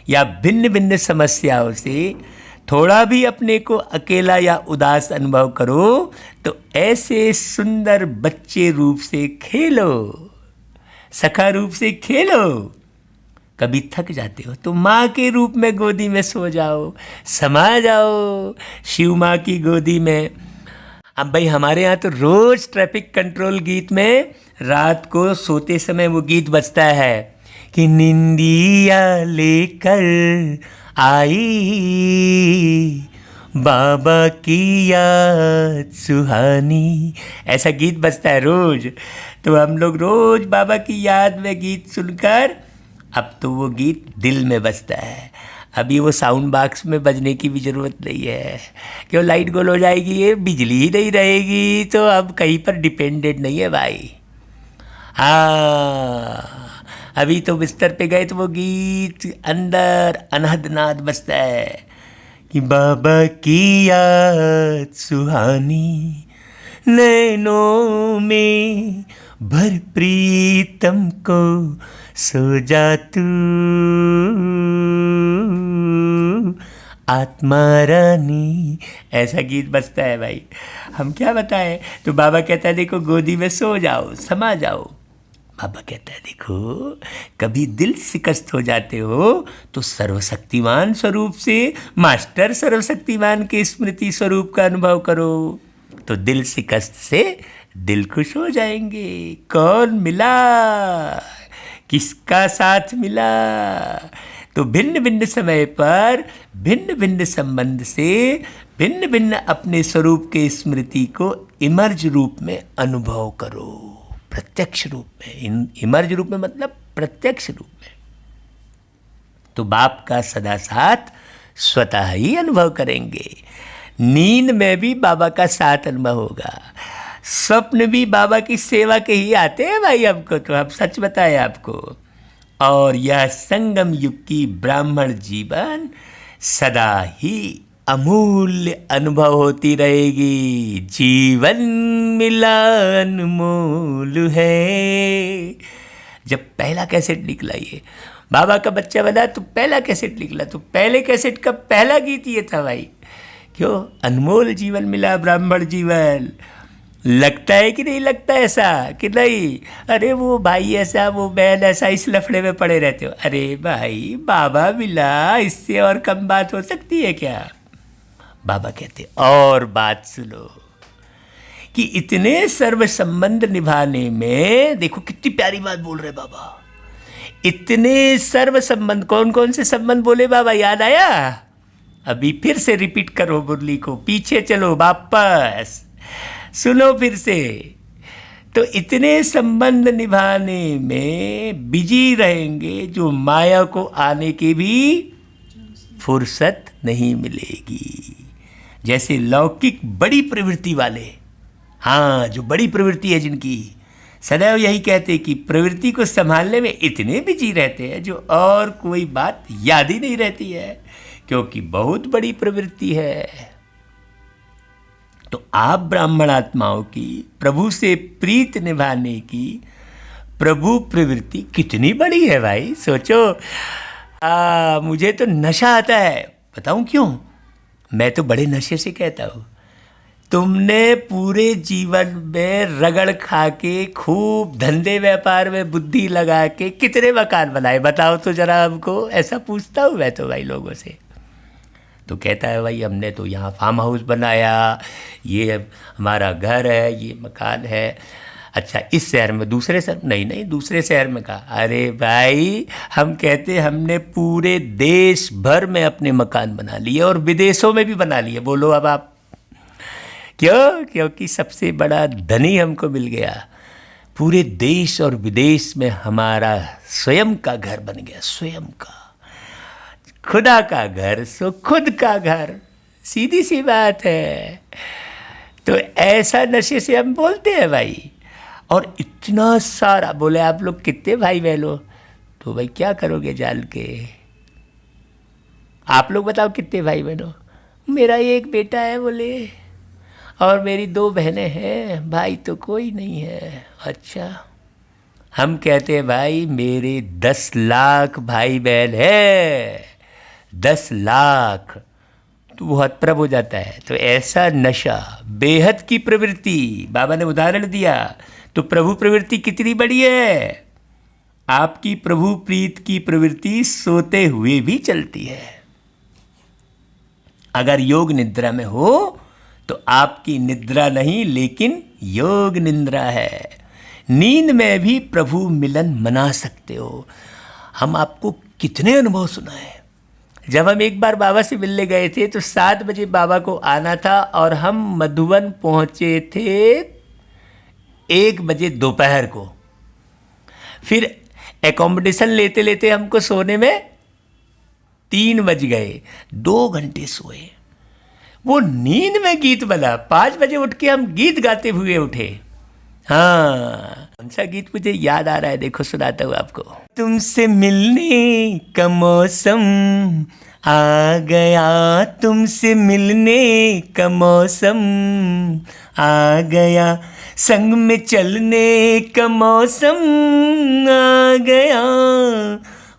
या भिन्न भिन्न समस्याओं से थोड़ा भी अपने को अकेला या उदास अनुभव करो तो ऐसे सुंदर बच्चे रूप से खेलो, सखा रूप से खेलो। कभी थक जाते हो तो माँ के रूप में गोदी में सो जाओ, समा जाओ शिव माँ की गोदी में। अब भाई हमारे यहाँ तो रोज ट्रैफिक कंट्रोल गीत में रात को सोते समय वो गीत बजता है कि निंदिया लेकर आई बाबा की याद सुहानी, ऐसा गीत बजता है रोज। तो हम लोग रोज बाबा की याद में गीत सुनकर अब तो वो गीत दिल में बजता है। अभी वो साउंड बॉक्स में बजने की भी ज़रूरत नहीं है, क्यों लाइट गोल हो जाएगी, ये बिजली ही नहीं रहेगी तो अब कहीं पर डिपेंडेंट नहीं है भाई। हाँ, अभी तो बिस्तर पे गए तो वो गीत अंदर अनहद नाद बजता है कि बाबा की याद सुहानी, नैनों में भर प्रीतम को सो जा तू आत्मा रानी, ऐसा गीत बजता है भाई। हम क्या बताएं। तो बाबा कहता है देखो गोदी में सो जाओ, समा जाओ। बाबा कहता है देखो कभी दिल शिकस्त हो जाते हो तो सर्वशक्तिमान स्वरूप से मास्टर सर्वशक्तिमान के स्मृति स्वरूप का अनुभव करो तो दिल शिकस्त से दिल खुश हो जाएंगे। कौन मिला, किसका साथ मिला। तो भिन्न भिन्न समय पर भिन्न भिन्न संबंध से भिन्न भिन्न अपने स्वरूप के स्मृति को इमर्ज रूप में अनुभव करो, प्रत्यक्ष रूप में। इमर्ज रूप में मतलब प्रत्यक्ष रूप में। तो बाप का सदा साथ स्वतः ही अनुभव करेंगे। नींद में भी बाबा का साथ अनुभव होगा। स्वप्न भी बाबा की सेवा के ही आते हैं भाई हमको, तो हम सच बताएं आपको। और यह संगम युग की ब्राह्मण जीवन सदा ही अमूल्य अनुभव होती रहेगी। जीवन मिला अनमोल है। जब पहला कैसेट निकला, ये बाबा का बच्चा बना तो पहला कैसेट निकला, तो पहले कैसेट का पहला गीत ये था भाई। क्यों? अनमोल जीवन मिला, ब्राह्मण जीवन। लगता है कि नहीं लगता ऐसा कि नहीं? अरे वो भाई ऐसा, वो बहन ऐसा, इस लफड़े में पड़े रहते हो। अरे भाई बाबा मिला, इससे और कम बात हो सकती है क्या? बाबा कहते और बात सुनो कि इतने सर्व संबंध निभाने में, देखो कितनी प्यारी बात बोल रहे बाबा। इतने सर्व संबंध, कौन कौन से संबंध बोले बाबा, याद आया? अभी फिर से रिपीट करो मुरली को, पीछे चलो वापस सुनो फिर से। तो इतने संबंध निभाने में बिजी रहेंगे जो माया को आने की भी फुर्सत नहीं मिलेगी। जैसे लौकिक बड़ी प्रवृत्ति वाले, हाँ, जो बड़ी प्रवृत्ति है जिनकी, सदैव यही कहते कि प्रवृत्ति को संभालने में इतने बिजी रहते हैं जो और कोई बात याद ही नहीं रहती है, क्योंकि बहुत बड़ी प्रवृत्ति है। तो आप ब्राह्मण आत्माओं की प्रभु से प्रीत निभाने की प्रभु प्रवृत्ति कितनी बड़ी है भाई, सोचो। मुझे तो नशा आता है, बताऊं क्यों? मैं तो बड़े नशे से कहता हूँ। तुमने पूरे जीवन में रगड़ खा के, खूब धंधे व्यापार में बुद्धि लगा के कितने मकान बनाए, बताओ तो जरा हमको। ऐसा पूछता हूँ मैं तो भाई लोगों से। तो कहता है भाई हमने तो यहाँ फार्म हाउस बनाया, ये हमारा घर है, ये मकान है। अच्छा, इस शहर में, दूसरे शहर? नहीं, दूसरे शहर में कहा। अरे भाई हम कहते हमने पूरे देश भर में अपने मकान बना लिए और विदेशों में भी बना लिए। बोलो अब आप क्यों? क्योंकि सबसे बड़ा धनी हमको मिल गया। पूरे देश और विदेश में हमारा स्वयं का घर बन गया, स्वयं का। खुदा का घर सो खुद का घर, सीधी सी बात है। तो ऐसा नशे से हम बोलते हैं भाई। और इतना सारा, बोले आप लोग कितने भाई बहन हो? तो भाई क्या करोगे जान के? आप लोग बताओ कितने भाई बहन हो? मेरा एक बेटा है बोले, और मेरी 2 बहनें हैं, भाई तो कोई नहीं है। अच्छा, हम कहते हैं भाई मेरे 10 लाख भाई बहन है, 10 लाख। तो वो हतप्रभ हो जाता है। तो ऐसा नशा, बेहद की प्रवृत्ति, बाबा ने उदाहरण दिया। तो प्रभु प्रवृत्ति कितनी बड़ी है? आपकी प्रभु प्रीत की प्रवृत्ति सोते हुए भी चलती है। अगर योग निद्रा में हो तो आपकी निद्रा नहीं, लेकिन योग निद्रा है। नींद में भी प्रभु मिलन मना सकते हो। हम आपको कितने अनुभव सुनाए। जब हम एक बार बाबा से मिलने गए थे तो 7 बजे बाबा को आना था और हम मधुबन पहुंचे थे 1 बजे दोपहर को। फिर एकोमोडेशन लेते लेते हमको सोने में 3 बज गए। 2 घंटे सोए। वो नींद में गीत बना। 5 बजे उठ के हम गीत गाते हुए उठे। हाँ, कौन सा गीत मुझे याद आ रहा है, देखो सुनाता हूँ आपको। तुमसे मिलने का मौसम आ गया, तुमसे मिलने का मौसम आ गया, संग में चलने का मौसम आ गया,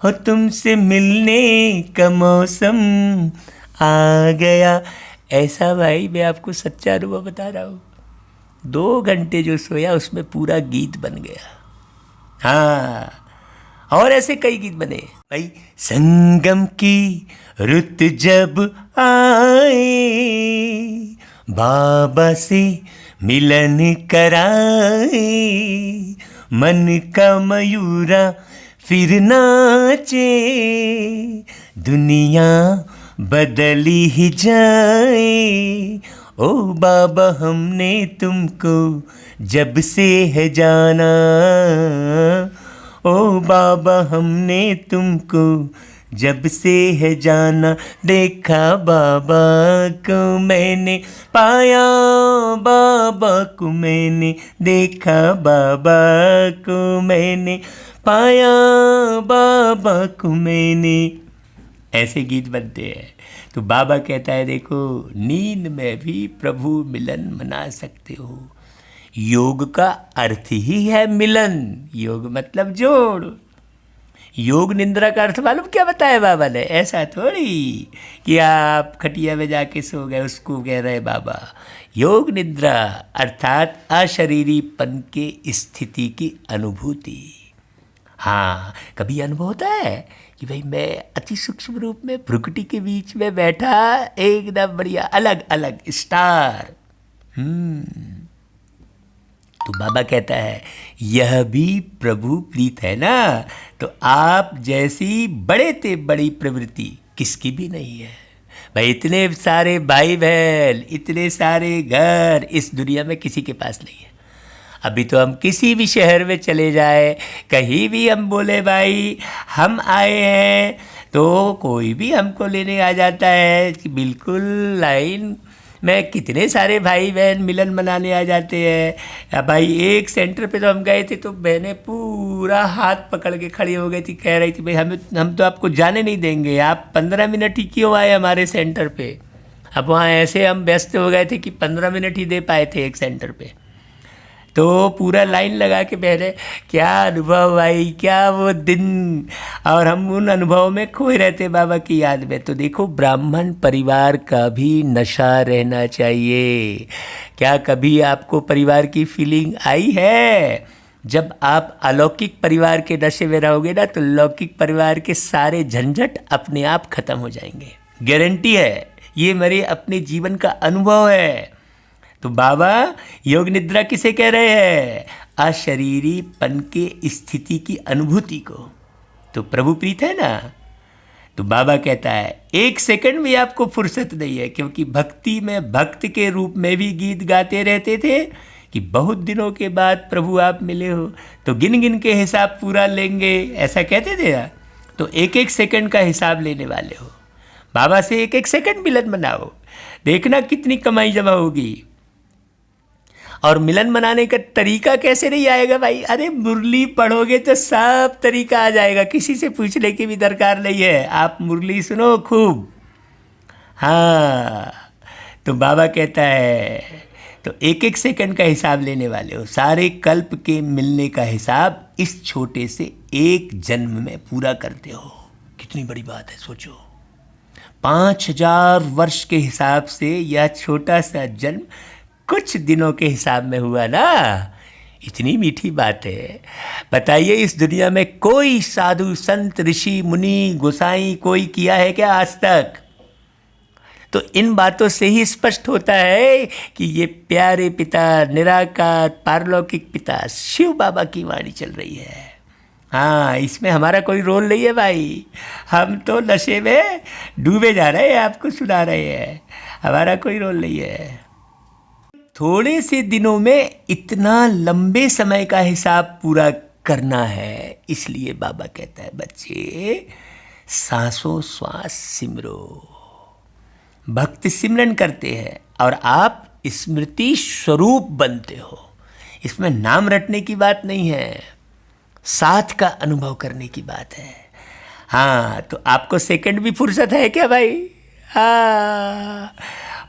हो तुमसे मिलने का मौसम आ गया। ऐसा भाई मैं आपको सच्चा अनुभव बता रहा हूँ। 2 घंटे जो सोया उसमें पूरा गीत बन गया। हाँ, और ऐसे कई गीत बने भाई। संगम की रुत जब आए, बाबा से मिलन कराए, मन का मयूरा फिर नाचे, दुनिया बदली ही जाए। ओ बाबा हमने तुमको जब से है जाना, ओ बाबा हमने तुमको जब से है जाना, देखा बाबा को मैंने, पाया बाबा को मैंने, देखा बाबा को मैंने, पाया बाबा को मैंने। ऐसे गीत बनते हैं। तो बाबा कहता है देखो, नींद में भी प्रभु मिलन मना सकते हो। योग का अर्थ ही है मिलन। योग मतलब जोड़। योग निद्रा का अर्थ मालूम क्या बताया बाबा ने? ऐसा थोड़ी कि आप खटिया में जाके सो गए, उसको कह रहे बाबा। योग निद्रा अर्थात अशरीरीपन के स्थिति की अनुभूति। हाँ, कभी अनुभव होता है कि भाई मैं अति सूक्ष्म रूप में प्रकृति के बीच में बैठा, एकदम बढ़िया अलग अलग स्टार। तो बाबा कहता है यह भी प्रभु प्रीत है ना। तो आप जैसी बड़े ते बड़ी प्रवृत्ति किसकी भी नहीं है भाई। इतने सारे भाई बहन, इतने सारे घर इस दुनिया में किसी के पास नहीं है। अभी तो हम किसी भी शहर में चले जाए, कहीं भी हम बोले भाई हम आए हैं, तो कोई भी हमको लेने आ जाता है कि बिल्कुल लाइन में कितने सारे भाई बहन मिलन मनाने आ जाते हैं। भाई एक सेंटर पे तो हम गए थे, तो बहनें पूरा हाथ पकड़ के खड़ी हो गई थी, कह रही थी भाई हम तो आपको जाने नहीं देंगे, आप 15 मिनट ही क्यों आए हमारे सेंटर पे। अब वहाँ ऐसे हम व्यस्त हो गए थे कि 15 मिनट ही दे पाए थे एक सेंटर पे। तो पूरा लाइन लगा के बहरे। क्या अनुभव भाई, क्या वो दिन। और हम उन अनुभव में खोए रहते बाबा की याद में। तो देखो, ब्राह्मण परिवार का भी नशा रहना चाहिए। क्या कभी आपको परिवार की फीलिंग आई है? जब आप अलौकिक परिवार के नशे में रहोगे ना, तो लौकिक परिवार के सारे झंझट अपने आप खत्म हो जाएंगे। गारंटी है, ये मेरे अपने जीवन का अनुभव है। तो बाबा योग निद्रा किसे कह रहे हैं? अशरीरीपन के स्थिति की अनुभूति को। तो प्रभु प्रीत है ना। तो बाबा कहता है एक सेकंड भी आपको फुर्सत नहीं है, क्योंकि भक्ति में भक्त के रूप में भी गीत गाते रहते थे कि बहुत दिनों के बाद प्रभु आप मिले हो, तो गिन गिन के हिसाब पूरा लेंगे, ऐसा कहते थे ना। तो एक एक सेकंड का हिसाब लेने वाले हो। बाबा से एक एक सेकंड मिलन मनाओ, देखना कितनी कमाई जमा होगी। और मिलन मनाने का तरीका कैसे नहीं आएगा भाई? अरे मुरली पढ़ोगे तो सब तरीका आ जाएगा, किसी से पूछने की भी दरकार नहीं है। आप मुरली सुनो खूब। हाँ, तो बाबा कहता है तो एक एक सेकंड का हिसाब लेने वाले हो, सारे कल्प के मिलने का हिसाब इस छोटे से एक जन्म में पूरा करते हो। कितनी बड़ी बात है, सोचो। 5000 वर्ष के हिसाब से यह छोटा सा जन्म कुछ दिनों के हिसाब में हुआ ना। इतनी मीठी बात है। बताइए, इस दुनिया में कोई साधु संत ऋषि मुनि गोसाई कोई किया है क्या आज तक? तो इन बातों से ही स्पष्ट होता है कि ये प्यारे पिता निराकार पारलौकिक पिता शिव बाबा की वाणी चल रही है। हाँ, इसमें हमारा कोई रोल नहीं है भाई। हम तो नशे में डूबे जा रहे हैं, आपको सुना रहे हैं, हमारा कोई रोल नहीं है। थोड़े से दिनों में इतना लंबे समय का हिसाब पूरा करना है, इसलिए बाबा कहता है बच्चे सांसों श्वास सिमरो। भक्त सिमरन करते हैं और आप स्मृति स्वरूप बनते हो। इसमें नाम रटने की बात नहीं है, साथ का अनुभव करने की बात है। हाँ, तो आपको सेकंड भी फुर्सत है क्या भाई? हाँ,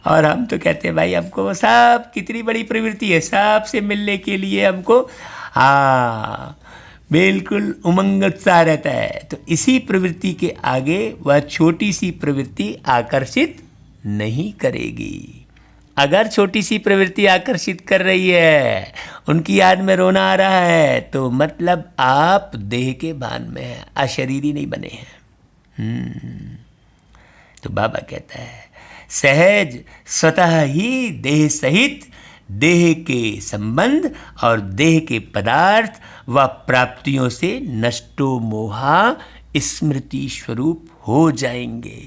और हम तो कहते हैं भाई हमको वो सब कितनी बड़ी प्रवृत्ति है, सब से मिलने के लिए हमको हाँ बिल्कुल उमंग उत्साह रहता है। तो इसी प्रवृत्ति के आगे वह छोटी सी प्रवृत्ति आकर्षित नहीं करेगी। अगर छोटी सी प्रवृत्ति आकर्षित कर रही है, उनकी याद में रोना आ रहा है, तो मतलब आप देह के भान में हैं, अशरीरी नहीं बने हैं। तो बाबा कहता है सहज स्वतः ही देह सहित देह के संबंध और देह के पदार्थ व प्राप्तियों से नष्टो मोहा स्मृति स्वरूप हो जाएंगे।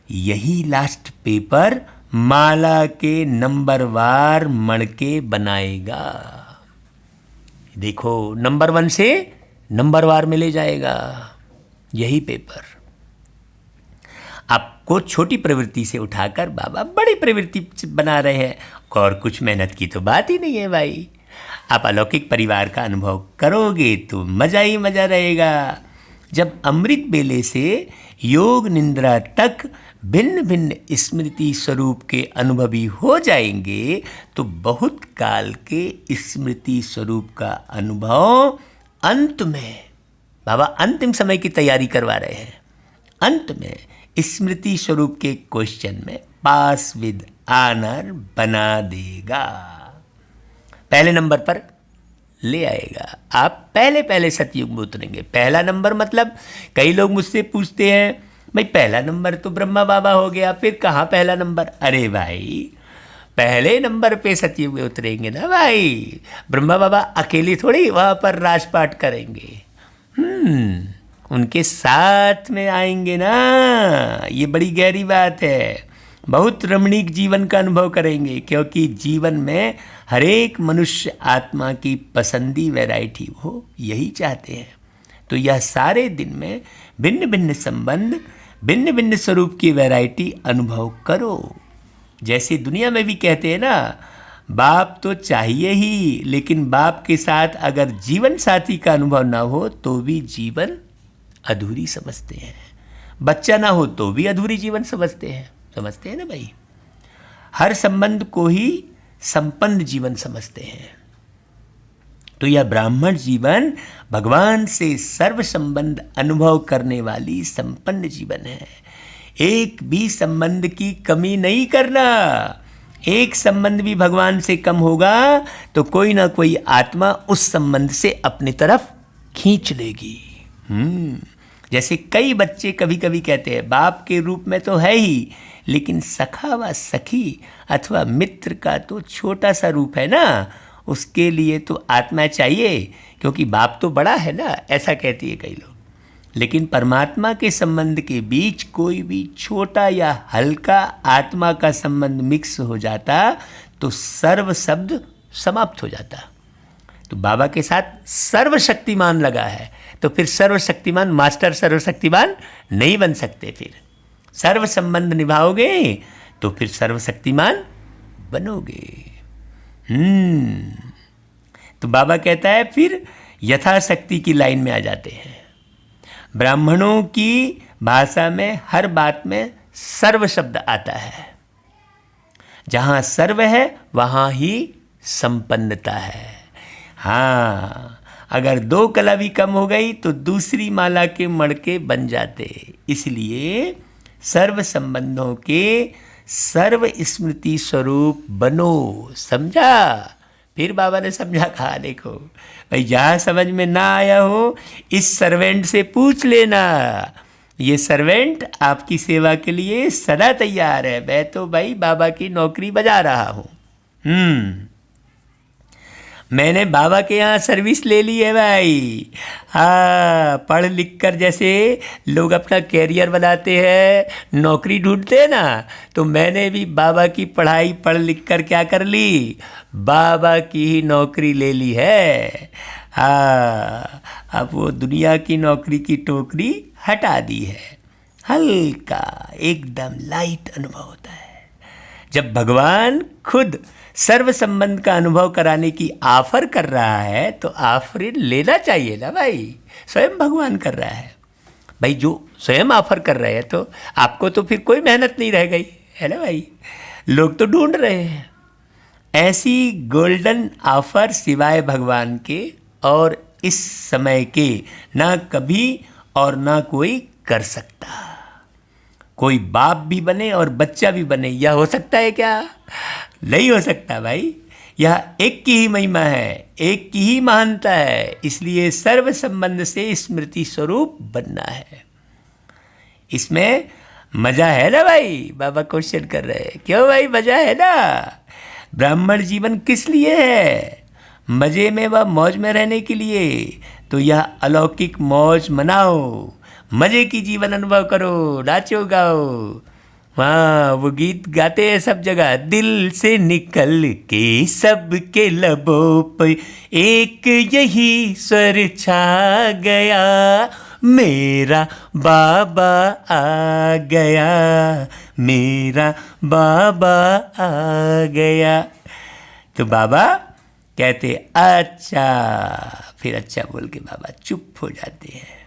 यही लास्ट पेपर माला के नंबरवार मणके बनाएगा। देखो, नंबर 1 से नंबरवार में ले जाएगा यही पेपर। आपको छोटी प्रवृत्ति से उठाकर बाबा बड़ी प्रवृत्ति बना रहे हैं, और कुछ मेहनत की तो बात ही नहीं है भाई। आप अलौकिक परिवार का अनुभव करोगे तो मज़ा ही मज़ा रहेगा। जब अमृत बेले से योग निद्रा तक भिन्न भिन्न स्मृति स्वरूप के अनुभवी हो जाएंगे तो बहुत काल के स्मृति स्वरूप का अनुभव अंत में, बाबा अंतिम समय की तैयारी करवा रहे हैं, अंत में स्मृति स्वरूप के क्वेश्चन में पास विद आनर बना देगा, पहले नंबर पर ले आएगा। आप पहले सतयुग में उतरेंगे। पहला नंबर मतलब कई लोग मुझसे पूछते हैं भाई पहला नंबर तो ब्रह्मा बाबा हो गया, फिर कहाँ पहला नंबर? अरे भाई पहले नंबर पे सतयुग में उतरेंगे ना भाई, ब्रह्मा बाबा अकेले थोड़ी वहाँ पर राजपाट करेंगे, उनके साथ में आएंगे ना। ये बड़ी गहरी बात है। बहुत रमणीक जीवन का अनुभव करेंगे, क्योंकि जीवन में हर एक मनुष्य आत्मा की पसंदी वैरायटी हो, यही चाहते हैं। तो यह सारे दिन में भिन्न भिन्न संबंध, भिन्न भिन्न स्वरूप की वैरायटी अनुभव करो। जैसे दुनिया में भी कहते हैं ना, बाप तो चाहिए ही, लेकिन बाप के साथ अगर जीवन साथी का अनुभव ना हो तो भी जीवन अधूरी समझते हैं। बच्चा ना हो तो भी अधूरी जीवन समझते हैं ना भाई। हर संबंध को ही संपन्न जीवन समझते हैं। तो यह ब्राह्मण जीवन भगवान से सर्व संबंध अनुभव करने वाली संपन्न जीवन है। एक भी संबंध की कमी नहीं करना। एक संबंध भी भगवान से कम होगा तो कोई ना कोई आत्मा उस संबंध से अपनी तरफ खींच लेगी। जैसे कई बच्चे कभी कभी कहते हैं बाप के रूप में तो है ही, लेकिन सखा व सखी अथवा मित्र का तो छोटा सा रूप है ना, उसके लिए तो आत्मा चाहिए, क्योंकि बाप तो बड़ा है ना, ऐसा कहती है कई लोग। लेकिन परमात्मा के संबंध के बीच कोई भी छोटा या हल्का आत्मा का संबंध मिक्स हो जाता तो सर्व शब्द समाप्त हो जाता। तो बाबा के साथ सर्वशक्तिमान लगा है, तो फिर सर्वशक्तिमान मास्टर सर्वशक्तिमान नहीं बन सकते। फिर सर्व संबंध निभाओगे तो फिर सर्वशक्तिमान बनोगे। तो बाबा कहता है फिर यथाशक्ति की लाइन में आ जाते हैं। ब्राह्मणों की भाषा में हर बात में सर्व शब्द आता है। जहाँ सर्व है वहाँ ही संपन्नता है। हाँ, अगर दो कला भी कम हो गई तो दूसरी माला के मड़के बन जाते। इसलिए सर्व संबंधों के सर्व स्मृति स्वरूप बनो। समझा? फिर बाबा ने समझा, कहा देखो भाई, जहाँ समझ में ना आया हो इस सर्वेंट से पूछ लेना। ये सर्वेंट आपकी सेवा के लिए सदा तैयार है। मैं तो भाई बाबा की नौकरी बजा रहा हूँ। मैंने बाबा के यहाँ सर्विस ले ली है भाई। हाँ, पढ़ लिख कर जैसे लोग अपना कैरियर बनाते हैं, नौकरी ढूंढते हैं ना, तो मैंने भी बाबा की पढ़ाई पढ़ लिख कर क्या कर ली, बाबा की ही नौकरी ले ली है। हाँ, अब वो दुनिया की नौकरी की टोकरी हटा दी है। हल्का एकदम लाइट अनुभव होता है जब भगवान खुद सर्व संबंध का अनुभव कराने की ऑफर कर रहा है, तो ऑफर लेना चाहिए ना भाई। स्वयं भगवान कर रहा है भाई, जो स्वयं ऑफर कर रहे हैं तो आपको तो फिर कोई मेहनत नहीं रह गई है ना भाई। लोग तो ढूंढ रहे हैं ऐसी गोल्डन ऑफर सिवाय भगवान के और इस समय के ना कभी और ना कोई कर सकता। कोई बाप भी बने और बच्चा भी बने, यह हो सकता है क्या? नहीं हो सकता भाई। यह एक की ही महिमा है, एक की ही महानता है। इसलिए सर्व संबंध से स्मृति स्वरूप बनना है। इसमें मजा है ना भाई। बाबा क्वेश्चन कर रहे हैं, क्यों भाई मजा है ना? ब्राह्मण जीवन किस लिए है? मजे में व मौज में रहने के लिए। तो यह अलौकिक मौज मनाओ, मजे की जीवन अनुभव करो, नाचो गाओ। हाँ, वो गीत गाते हैं सब जगह, दिल से निकल के सबके लबों पे एक यही स्वर छा गया, मेरा बाबा आ गया, मेरा बाबा आ गया। तो बाबा कहते अच्छा, फिर अच्छा बोल के बाबा चुप हो जाते हैं।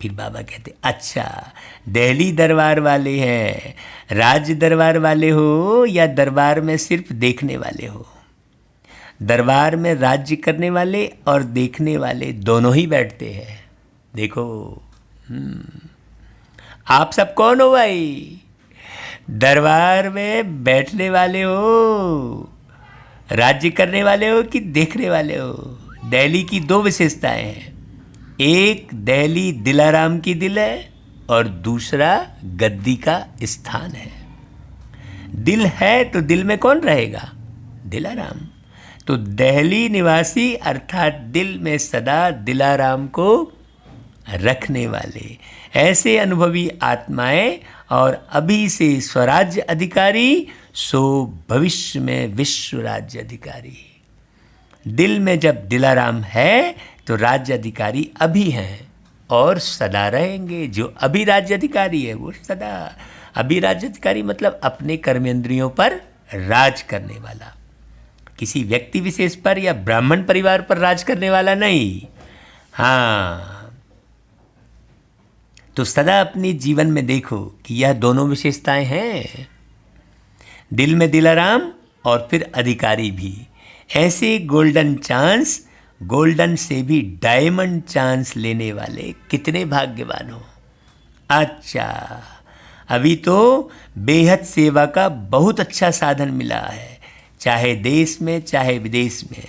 फिर बाबा कहते अच्छा, दिल्ली दरबार वाले हैं, राज्य दरबार वाले हो या दरबार में सिर्फ देखने वाले हो? दरबार में राज्य करने वाले और देखने वाले दोनों ही बैठते हैं। देखो आप सब कौन हो भाई? दरबार में बैठने वाले हो, राज्य करने वाले हो कि देखने वाले हो? दिल्ली की दो विशेषताएं हैं, एक दिल्ली दिलाराम की दिल है और दूसरा गद्दी का स्थान है। दिल है तो दिल में कौन रहेगा? दिलाराम। तो दिल्ली निवासी अर्थात दिल में सदा दिलाराम को रखने वाले ऐसे अनुभवी आत्माएं और अभी से स्वराज्य अधिकारी, सो भविष्य में विश्व राज्य अधिकारी। दिल में जब दिलाराम है तो राज्य अधिकारी अभी हैं और सदा रहेंगे। जो अभी राज्य अधिकारी है वो सदा। अभी राज्य अधिकारी मतलब अपने कर्मेंद्रियों पर राज करने वाला, किसी व्यक्ति विशेष पर या ब्राह्मण परिवार पर राज करने वाला नहीं। हाँ, तो सदा अपने जीवन में देखो कि यह दोनों विशेषताएं हैं, दिल में दिलाराम और फिर अधिकारी भी। ऐसे गोल्डन चांस, गोल्डन से भी डायमंड चांस लेने वाले कितने भाग्यवान हो। अच्छा, अभी तो बेहद सेवा का बहुत अच्छा साधन मिला है, चाहे देश में चाहे विदेश में।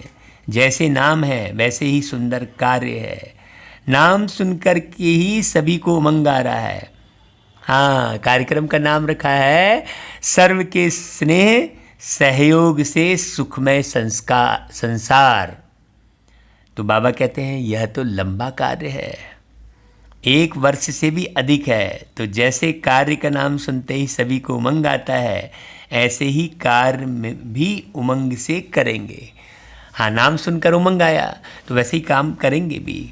जैसे नाम है वैसे ही सुंदर कार्य है। नाम सुनकर के ही सभी को उमंग आ रहा है। हाँ, कार्यक्रम का नाम रखा है सर्व के स्नेह सहयोग से सुखमय संसार। तो बाबा कहते हैं यह तो लंबा कार्य है, 1 वर्ष से भी अधिक है। तो जैसे कार्य का नाम सुनते ही सभी को उमंग आता है, ऐसे ही कार्य में भी उमंग से करेंगे। हाँ, नाम सुनकर उमंग आया तो वैसे ही काम करेंगे भी।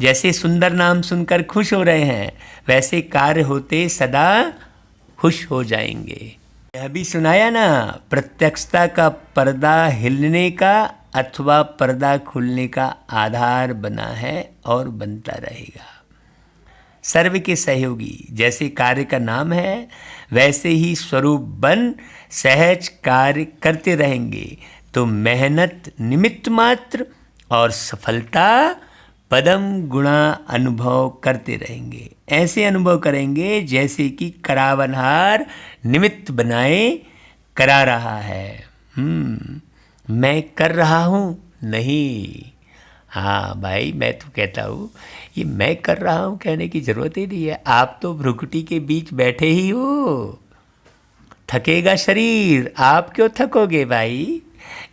जैसे सुंदर नाम सुनकर खुश हो रहे हैं, वैसे कार्य होते सदा खुश हो जाएंगे। यह भी सुनाया ना, प्रत्यक्षता का पर्दा हिलने का अथवा पर्दा खुलने का आधार बना है और बनता रहेगा। सर्व के सहयोगी, जैसे कार्य का नाम है वैसे ही स्वरूप बन सहज कार्य करते रहेंगे तो मेहनत निमित्त मात्र और सफलता पदम गुणा अनुभव करते रहेंगे। ऐसे अनुभव करेंगे जैसे कि करावनहार निमित्त बनाए करा रहा है। मैं कर रहा हूँ नहीं। हाँ भाई, मैं तो कहता हूँ ये मैं कर रहा हूँ कहने की ज़रूरत ही नहीं है। आप तो भ्रुकुटी के बीच बैठे ही हो। थकेगा शरीर, आप क्यों थकोगे भाई?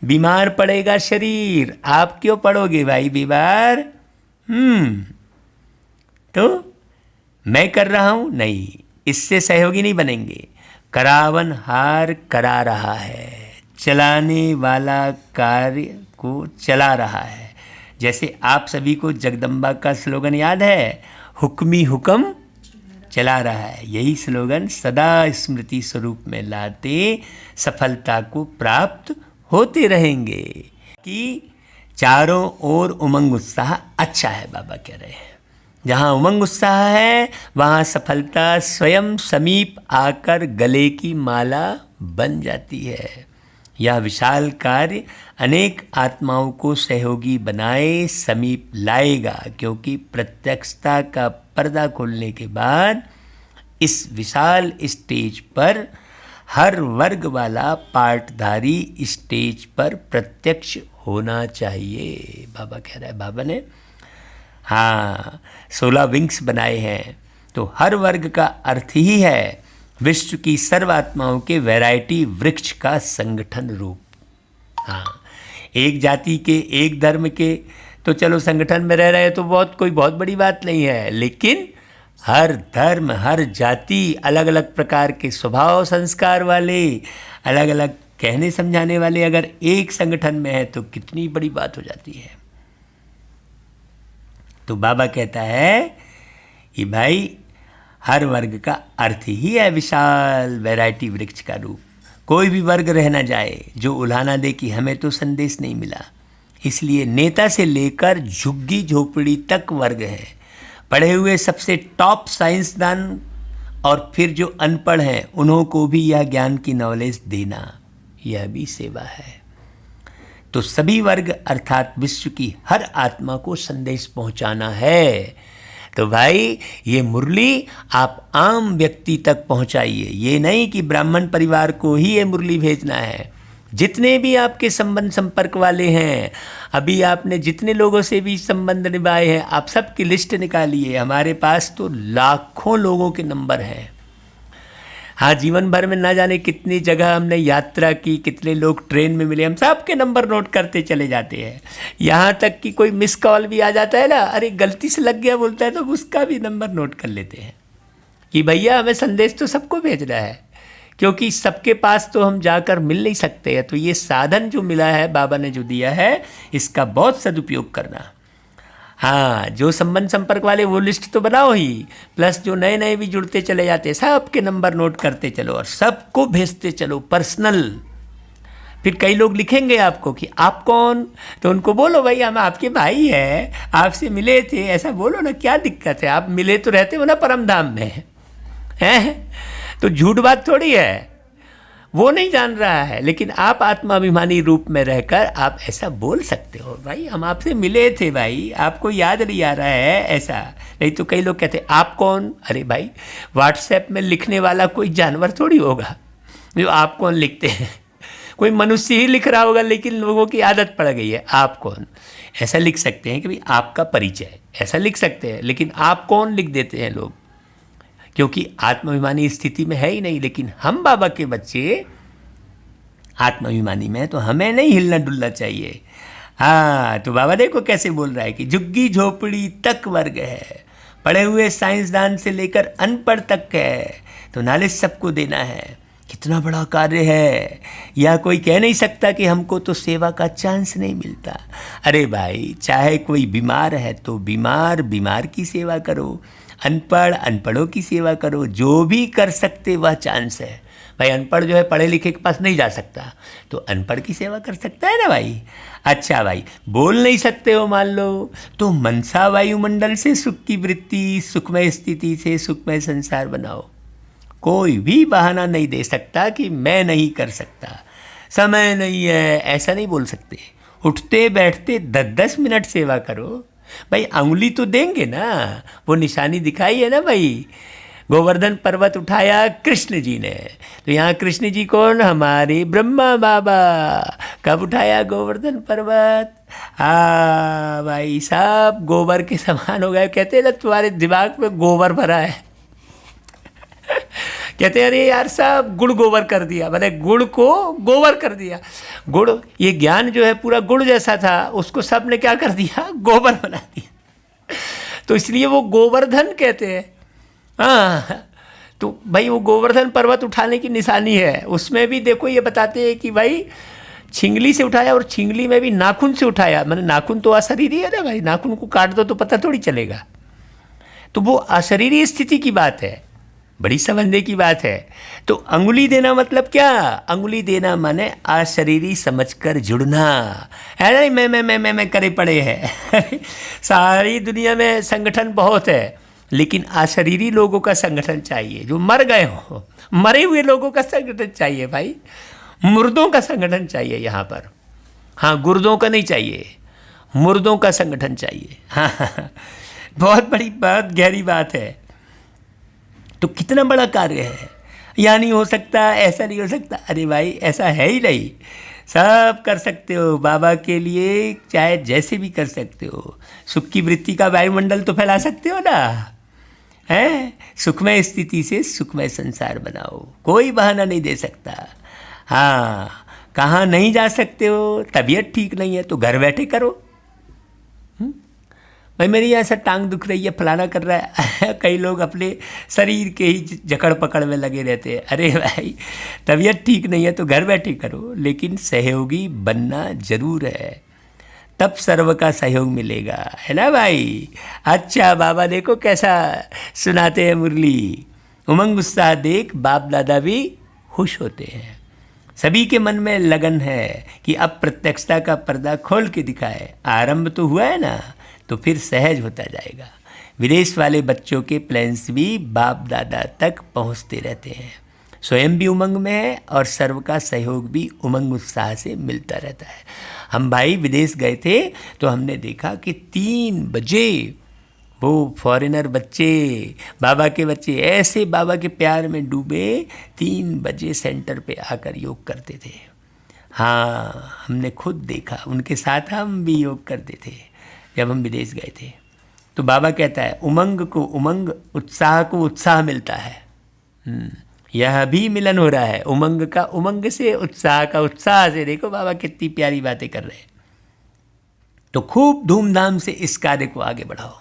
बीमार पड़ेगा शरीर, आप क्यों पड़ोगे भाई बीमार? तो मैं कर रहा हूँ नहीं, इससे सहयोगी नहीं बनेंगे। करावन हार करा रहा है, चलाने वाला कार्य को चला रहा है। जैसे आप सभी को जगदम्बा का स्लोगन याद है, हुक्मी हुक्म चला रहा है। यही स्लोगन सदा स्मृति स्वरूप में लाते सफलता को प्राप्त होते रहेंगे। कि चारों ओर उमंग उत्साह अच्छा है, बाबा कह रहे हैं। जहाँ उमंग उत्साह है वहाँ सफलता स्वयं समीप आकर गले की माला बन जाती है। यह विशाल कार्य अनेक आत्माओं को सहयोगी बनाए समीप लाएगा, क्योंकि प्रत्यक्षता का पर्दा खोलने के बाद इस विशाल स्टेज पर हर वर्ग वाला पार्टधारी स्टेज पर प्रत्यक्ष होना चाहिए। बाबा कह रहा है, बाबा ने 16 विंग्स बनाए हैं। तो हर वर्ग का अर्थ ही है विश्व की सर्वात्माओं के वैरायटी वृक्ष का संगठन रूप। एक जाति के, एक धर्म के तो चलो संगठन में रह रहे तो कोई बहुत बड़ी बात नहीं है, लेकिन हर धर्म, हर जाति, अलग अलग प्रकार के स्वभाव संस्कार वाले, अलग अलग कहने समझाने वाले अगर एक संगठन में है तो कितनी बड़ी बात हो जाती है। तो बाबा कहता है कि भाई हर वर्ग का अर्थ ही है विशाल वैरायटी वृक्ष का रूप। कोई भी वर्ग रह ना जाए जो उल्हाना दे कि हमें तो संदेश नहीं मिला। इसलिए नेता से लेकर झुग्गी झोपड़ी तक वर्ग है। पढ़े हुए सबसे टॉप साइंसदान और फिर जो अनपढ़ हैं उन्हों को भी यह ज्ञान की नॉलेज देना, यह भी सेवा है। तो सभी वर्ग अर्थात विश्व की हर आत्मा को संदेश पहुंचाना है। तो भाई ये मुरली आप आम व्यक्ति तक पहुंचाइए, ये नहीं कि ब्राह्मण परिवार को ही ये मुरली भेजना है। जितने भी आपके संबंध संपर्क वाले हैं, अभी आपने जितने लोगों से भी संबंध निभाए हैं, आप सबकी लिस्ट निकालिए। हमारे पास तो लाखों लोगों के नंबर हैं। हाँ, जीवन भर में ना जाने कितनी जगह हमने यात्रा की, कितने लोग ट्रेन में मिले, हम सबके नंबर नोट करते चले जाते हैं। यहाँ तक कि कोई मिस कॉल भी आ जाता है ना, अरे गलती से लग गया बोलता है, तो उसका भी नंबर नोट कर लेते हैं कि भैया हमें संदेश तो सबको भेजना है, क्योंकि सबके पास तो हम जाकर मिल नहीं सकते हैं। तो ये साधन जो मिला है, बाबा ने जो दिया है, इसका बहुत सदुपयोग करना। हाँ, जो संबंध संपर्क वाले वो लिस्ट तो बनाओ ही, प्लस जो नए नए भी जुड़ते चले जाते हैं, सबके नंबर नोट करते चलो और सबको भेजते चलो पर्सनल। फिर कई लोग लिखेंगे आपको कि आप कौन, तो उनको बोलो भाई हम आपके भाई हैं, आपसे मिले थे, ऐसा बोलो ना, क्या दिक्कत है, आप मिले तो रहते हो ना परम धाम में, हैं? तो झूठ बात थोड़ी है, वो नहीं जान रहा है, लेकिन आप आत्माभिमानी रूप में रहकर आप ऐसा बोल सकते हो, भाई हम आपसे मिले थे भाई, आपको याद नहीं आ रहा है, ऐसा। नहीं तो कई लोग कहते आप कौन, अरे भाई व्हाट्सएप में लिखने वाला कोई जानवर थोड़ी होगा जो आप कौन लिखते हैं, कोई मनुष्य ही लिख रहा होगा, लेकिन लोगों की आदत पड़ गई है आप कौन। ऐसा लिख सकते हैं कि भाई आपका परिचय, ऐसा लिख सकते हैं, लेकिन आप कौन लिख देते हैं लोग, क्योंकि आत्माभिमानी स्थिति में है ही नहीं। लेकिन हम बाबा के बच्चे आत्माभिमानी में, तो हमें नहीं हिलना डुलना चाहिए। हाँ, तो बाबा देखो कैसे बोल रहा है कि झुग्गी झोपड़ी तक वर्ग है, पढ़े हुए साइंसदान से लेकर अनपढ़ तक है, तो नॉलेज सबको देना है। कितना बड़ा कार्य है, या कोई कह नहीं सकता कि हमको तो सेवा का चांस नहीं मिलता। अरे भाई, चाहे कोई बीमार है तो बीमार की सेवा करो, अनपढ़ अनपढ़ों की सेवा करो, जो भी कर सकते वह चांस है। भाई अनपढ़ जो है पढ़े लिखे के पास नहीं जा सकता, तो अनपढ़ की सेवा कर सकता है ना भाई। अच्छा भाई, बोल नहीं सकते हो मान लो, तो मनसा वायुमंडल से सुख की वृत्ति, सुखमय स्थिति से सुखमय संसार बनाओ। कोई भी बहाना नहीं दे सकता कि मैं नहीं कर सकता, समय नहीं है, ऐसा नहीं बोल सकते। उठते बैठते 10-10 मिनट सेवा करो भाई। अंगुली तो देंगे ना, वो निशानी दिखाई है ना भाई। गोवर्धन पर्वत उठाया कृष्ण जी ने, तो यहाँ कृष्ण जी कौन, हमारे ब्रह्मा बाबा। कब उठाया गोवर्धन पर्वत, हाँ भाई साहब गोबर के समान हो गए। कहते हैं ना तुम्हारे दिमाग में गोबर भरा है कहते हैं अरे यार साहब गुड़ गोबर कर दिया, मैंने गुड़ को गोबर कर दिया। गुड़, ये ज्ञान जो है पूरा गुड़ जैसा था, उसको सब ने क्या कर दिया, गोबर बना दिया। तो इसलिए वो गोवर्धन कहते हैं। हाँ, तो भाई वो गोवर्धन पर्वत उठाने की निशानी है। उसमें भी देखो ये बताते हैं कि भाई छिंगली से उठाया, और छिंगली में भी नाखून से उठाया। मैंने नाखून तो अशरीरी है ना भाई, नाखून को काट दो तो पता थोड़ी चलेगा। तो वो अशरीरी स्थिति की बात है, बड़ी समझने की बात है। तो अंगुली देना मतलब क्या, अंगुली देना माने अशरीरी समझकर जुड़ना है। नहीं मैं करे पड़े हैं सारी दुनिया में संगठन बहुत है, लेकिन अशरीरी लोगों का संगठन चाहिए, जो मर गए हो। मरे हुए लोगों का संगठन चाहिए भाई, मुर्दों का संगठन चाहिए यहाँ पर। हाँ, गुर्दों का नहीं चाहिए, मुर्दों का संगठन चाहिए। हाँ, बहुत बड़ी बात, गहरी बात है। तो कितना बड़ा कार्य है, यहाँ नहीं हो सकता, ऐसा नहीं हो सकता। अरे भाई ऐसा है ही नहीं, सब कर सकते हो बाबा के लिए, चाहे जैसे भी कर सकते हो। सुख की वृत्ति का वायुमंडल तो फैला सकते हो ना, है। सुखमय स्थिति से सुखमय संसार बनाओ, कोई बहाना नहीं दे सकता। हाँ, कहाँ नहीं जा सकते हो, तबीयत ठीक नहीं है तो घर बैठे करो। भाई मेरी ऐसा टांग दुख रही है, फलाना कर रहा है कई लोग अपने शरीर के ही जकड़ पकड़ में लगे रहते हैं। अरे भाई तबीयत ठीक नहीं है तो घर बैठे करो, लेकिन सहयोगी बनना जरूर है, तब सर्व का सहयोग मिलेगा, है ना भाई। अच्छा, बाबा देखो कैसा सुनाते हैं मुरली। उमंग उत्साह देख बाप दादा भी खुश होते हैं। सभी के मन में लगन है कि अब प्रत्यक्षता का पर्दा खोल के दिखाए। आरंभ तो हुआ है ना, तो फिर सहज होता जाएगा। विदेश वाले बच्चों के प्लान्स भी बाप दादा तक पहुंचते रहते हैं। स्वयं भी उमंग में है और सर्व का सहयोग भी उमंग उत्साह से मिलता रहता है। हम भाई विदेश गए थे तो हमने देखा कि 3 बजे वो फॉरेनर बच्चे, बाबा के बच्चे ऐसे बाबा के प्यार में डूबे, 3 बजे सेंटर पे आकर योग करते थे। हाँ, हमने खुद देखा, उनके साथ हम भी योग करते थे जब हम विदेश गए थे। तो बाबा कहता है उमंग को उमंग, उत्साह को उत्साह मिलता है। यह भी मिलन हो रहा है उमंग का उमंग से, उत्साह का उत्साह से। देखो बाबा कितनी प्यारी बातें कर रहे हैं। तो खूब धूमधाम से इस कार्य को आगे बढ़ाओ।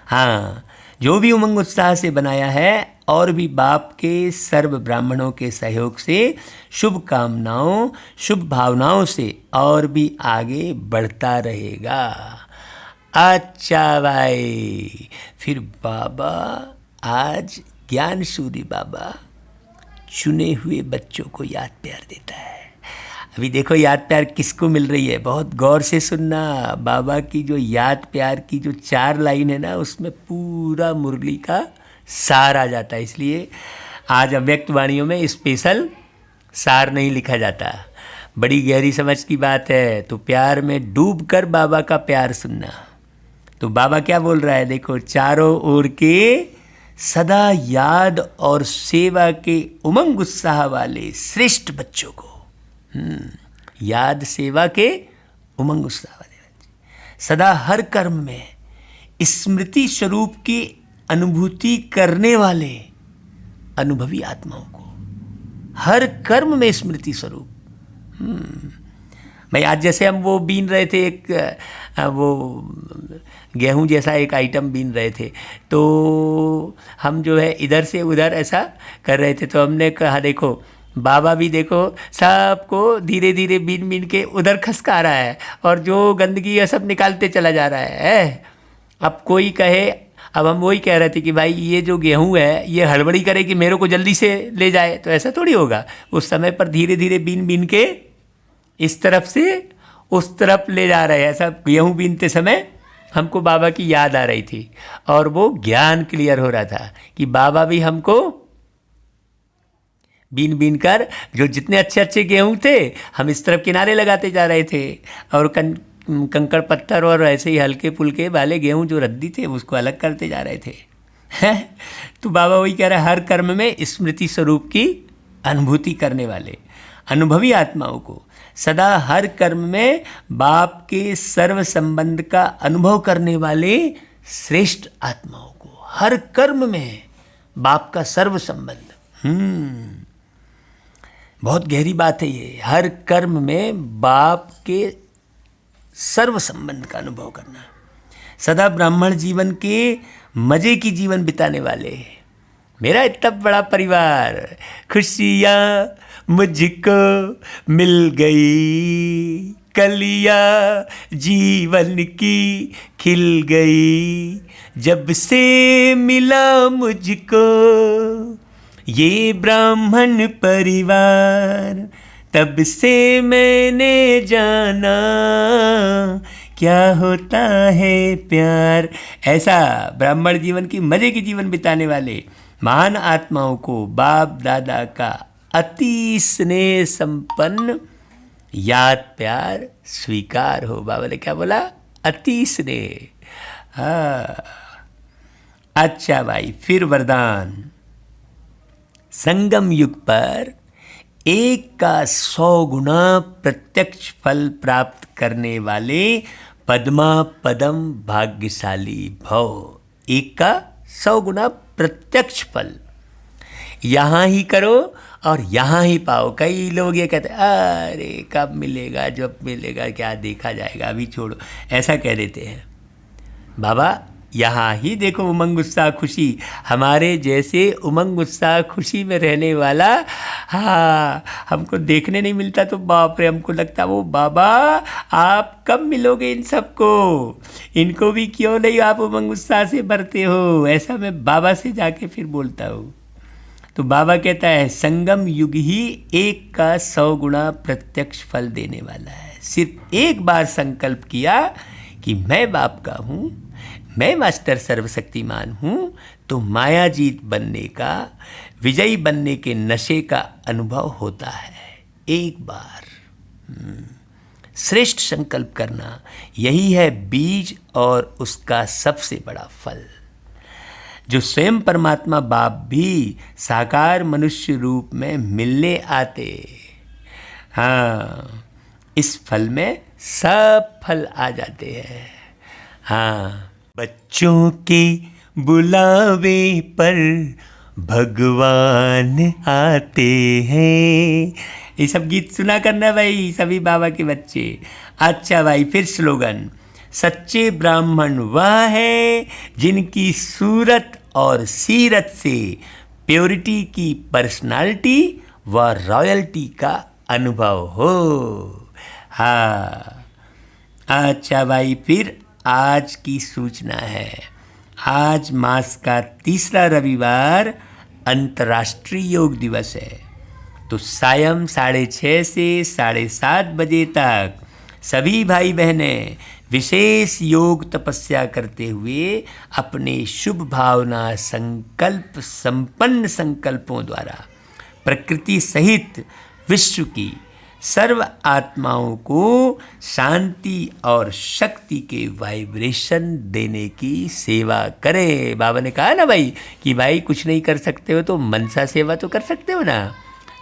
हाँ, जो भी उमंग उत्साह से बनाया है और भी बाप के सर्व ब्राह्मणों के सहयोग से, शुभ कामनाओं शुभ भावनाओं से और भी आगे बढ़ता रहेगा। अच्छा भाई, फिर बाबा आज ज्ञान सूर्य बाबा चुने हुए बच्चों को याद प्यार देता है। अभी देखो याद प्यार किसको मिल रही है, बहुत गौर से सुनना। बाबा की जो याद प्यार की जो 4 लाइन है ना, उसमें पूरा मुरली का सार आ जाता है। इसलिए आज अव्यक्त वाणियों में स्पेशल सार नहीं लिखा जाता। बड़ी गहरी समझ की बात है। तो प्यार में डूब कर बाबा का प्यार सुनना। तो बाबा क्या बोल रहा है, देखो, चारों ओर के सदा याद और सेवा के उमंग उत्साह वाले श्रेष्ठ बच्चों को, याद सेवा के उमंग उत्साह वाले बच्चे, सदा हर कर्म में स्मृति स्वरूप की अनुभूति करने वाले अनुभवी आत्माओं को, हर कर्म में स्मृति स्वरूप। भाई आज जैसे हम वो बीन रहे थे, एक वो गेहूं जैसा एक आइटम बीन रहे थे, तो हम जो है इधर से उधर ऐसा कर रहे थे। तो हमने कहा देखो बाबा भी देखो सबको धीरे धीरे बीन बीन के उधर खसका रहा है और जो गंदगी है सब निकालते चला जा रहा है। अब कोई कहे, अब हम वही कह रहे थे कि भाई ये जो गेहूं है ये हड़बड़ी करे कि मेरे को जल्दी से ले जाए, तो ऐसा थोड़ी होगा। उस समय पर धीरे धीरे बीन बीन के इस तरफ से उस तरफ ले जा रहे हैं। ऐसा गेहूं बीनते समय हमको बाबा की याद आ रही थी और वो ज्ञान क्लियर हो रहा था कि बाबा भी हमको बीन बीन कर, जो जितने अच्छे अच्छे गेहूं थे हम इस तरफ किनारे लगाते जा रहे थे और कंकड़ पत्थर और ऐसे ही हल्के फुल्के वाले गेहूं जो रद्दी थे उसको अलग करते जा रहे थे। तो बाबा वही कह रहा है, हर कर्म में स्मृति स्वरूप की अनुभूति करने वाले अनुभवी आत्माओं को, सदा हर कर्म में बाप के सर्व संबंध का अनुभव करने वाले श्रेष्ठ आत्माओं को, हर कर्म में बाप का सर्व संबंध। बहुत गहरी बात है ये। हर कर्म में बाप के सर्व संबंध का अनुभव करना, सदा ब्राह्मण जीवन के मजे की जीवन बिताने वाले। मेरा इतना बड़ा परिवार, खुशियाँ मुझको मिल गई, कलियाँ जीवन की खिल गई, जब से मिला मुझको ये ब्राह्मण परिवार, तब से मैंने जाना क्या होता है प्यार। ऐसा ब्राह्मण जीवन की मजे की जीवन बिताने वाले महान आत्माओं को बाप दादा का अति स्नेह संपन्न याद प्यार स्वीकार हो। बाबा ने क्या बोला, अति स्नेह। हाँ, अच्छा भाई, फिर वरदान। संगम युग पर 1 का 100 गुना प्रत्यक्ष फल प्राप्त करने वाले पद्मा पदम भाग्यशाली भव। 1 का 100 गुना प्रत्यक्ष फल यहाँ ही करो और यहाँ ही पाओ। कई लोग ये कहते हैं अरे कब मिलेगा, जब मिलेगा, क्या देखा जाएगा, अभी छोड़ो, ऐसा कह देते हैं। बाबा यहाँ ही देखो उमंग उत्साह खुशी, हमारे जैसे उमंग उत्साह खुशी में रहने वाला, हाँ, हमको देखने नहीं मिलता तो बाप रे, हमको लगता वो बाबा आप कब मिलोगे इन सबको, इनको भी क्यों नहीं आप उमंग उत्साह से भरते हो। ऐसा मैं बाबा से जाके फिर बोलता हूँ। तो बाबा कहता है संगम युग ही 1 का 100 गुना प्रत्यक्ष फल देने वाला है। सिर्फ एक बार संकल्प किया कि मैं बाप का हूँ, मैं मास्टर सर्वशक्तिमान हूँ, तो मायाजीत बनने का, विजयी बनने के नशे का अनुभव होता है। एक बार श्रेष्ठ संकल्प करना, यही है बीज और उसका सबसे बड़ा फल, जो स्वयं परमात्मा बाप भी साकार मनुष्य रूप में मिलने आते। हाँ, इस फल में सब फल आ जाते हैं। हाँ, बच्चों के बुलावे पर भगवान आते हैं। ये सब गीत सुना करना भाई सभी बाबा के बच्चे। अच्छा भाई, फिर स्लोगन, सच्चे ब्राह्मण वह है जिनकी सूरत और सीरत से प्योरिटी की पर्सनालिटी व रॉयल्टी का अनुभव हो। हाँ, अच्छा भाई, फिर आज की सूचना है। आज मास का तीसरा रविवार अंतर्राष्ट्रीय योग दिवस है। तो सायं 6:30 से 7:30 बजे तक सभी भाई बहनें विशेष योग तपस्या करते हुए अपने शुभ भावना संकल्प संपन्न संकल्पों द्वारा प्रकृति सहित विश्व की सर्व आत्माओं को शांति और शक्ति के वाइब्रेशन देने की सेवा करें। बाबा ने कहा ना भाई कि भाई कुछ नहीं कर सकते हो तो मनसा सेवा तो कर सकते हो ना।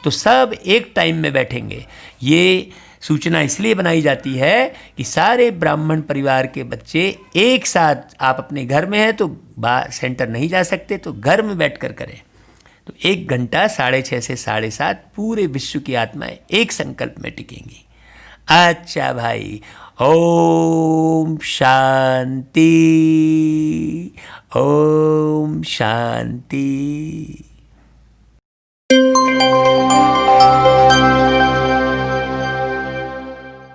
तो सब एक टाइम में बैठेंगे। ये सूचना इसलिए बनाई जाती है कि सारे ब्राह्मण परिवार के बच्चे एक साथ, आप अपने घर में हैं तो सेंटर नहीं जा सकते तो घर में बैठकर करें। तो 1 घंटा 6:30 से 7:30 पूरे विश्व की आत्माएं एक संकल्प में टिकेंगी। अच्छा भाई, ओम शांति, ओम शांति।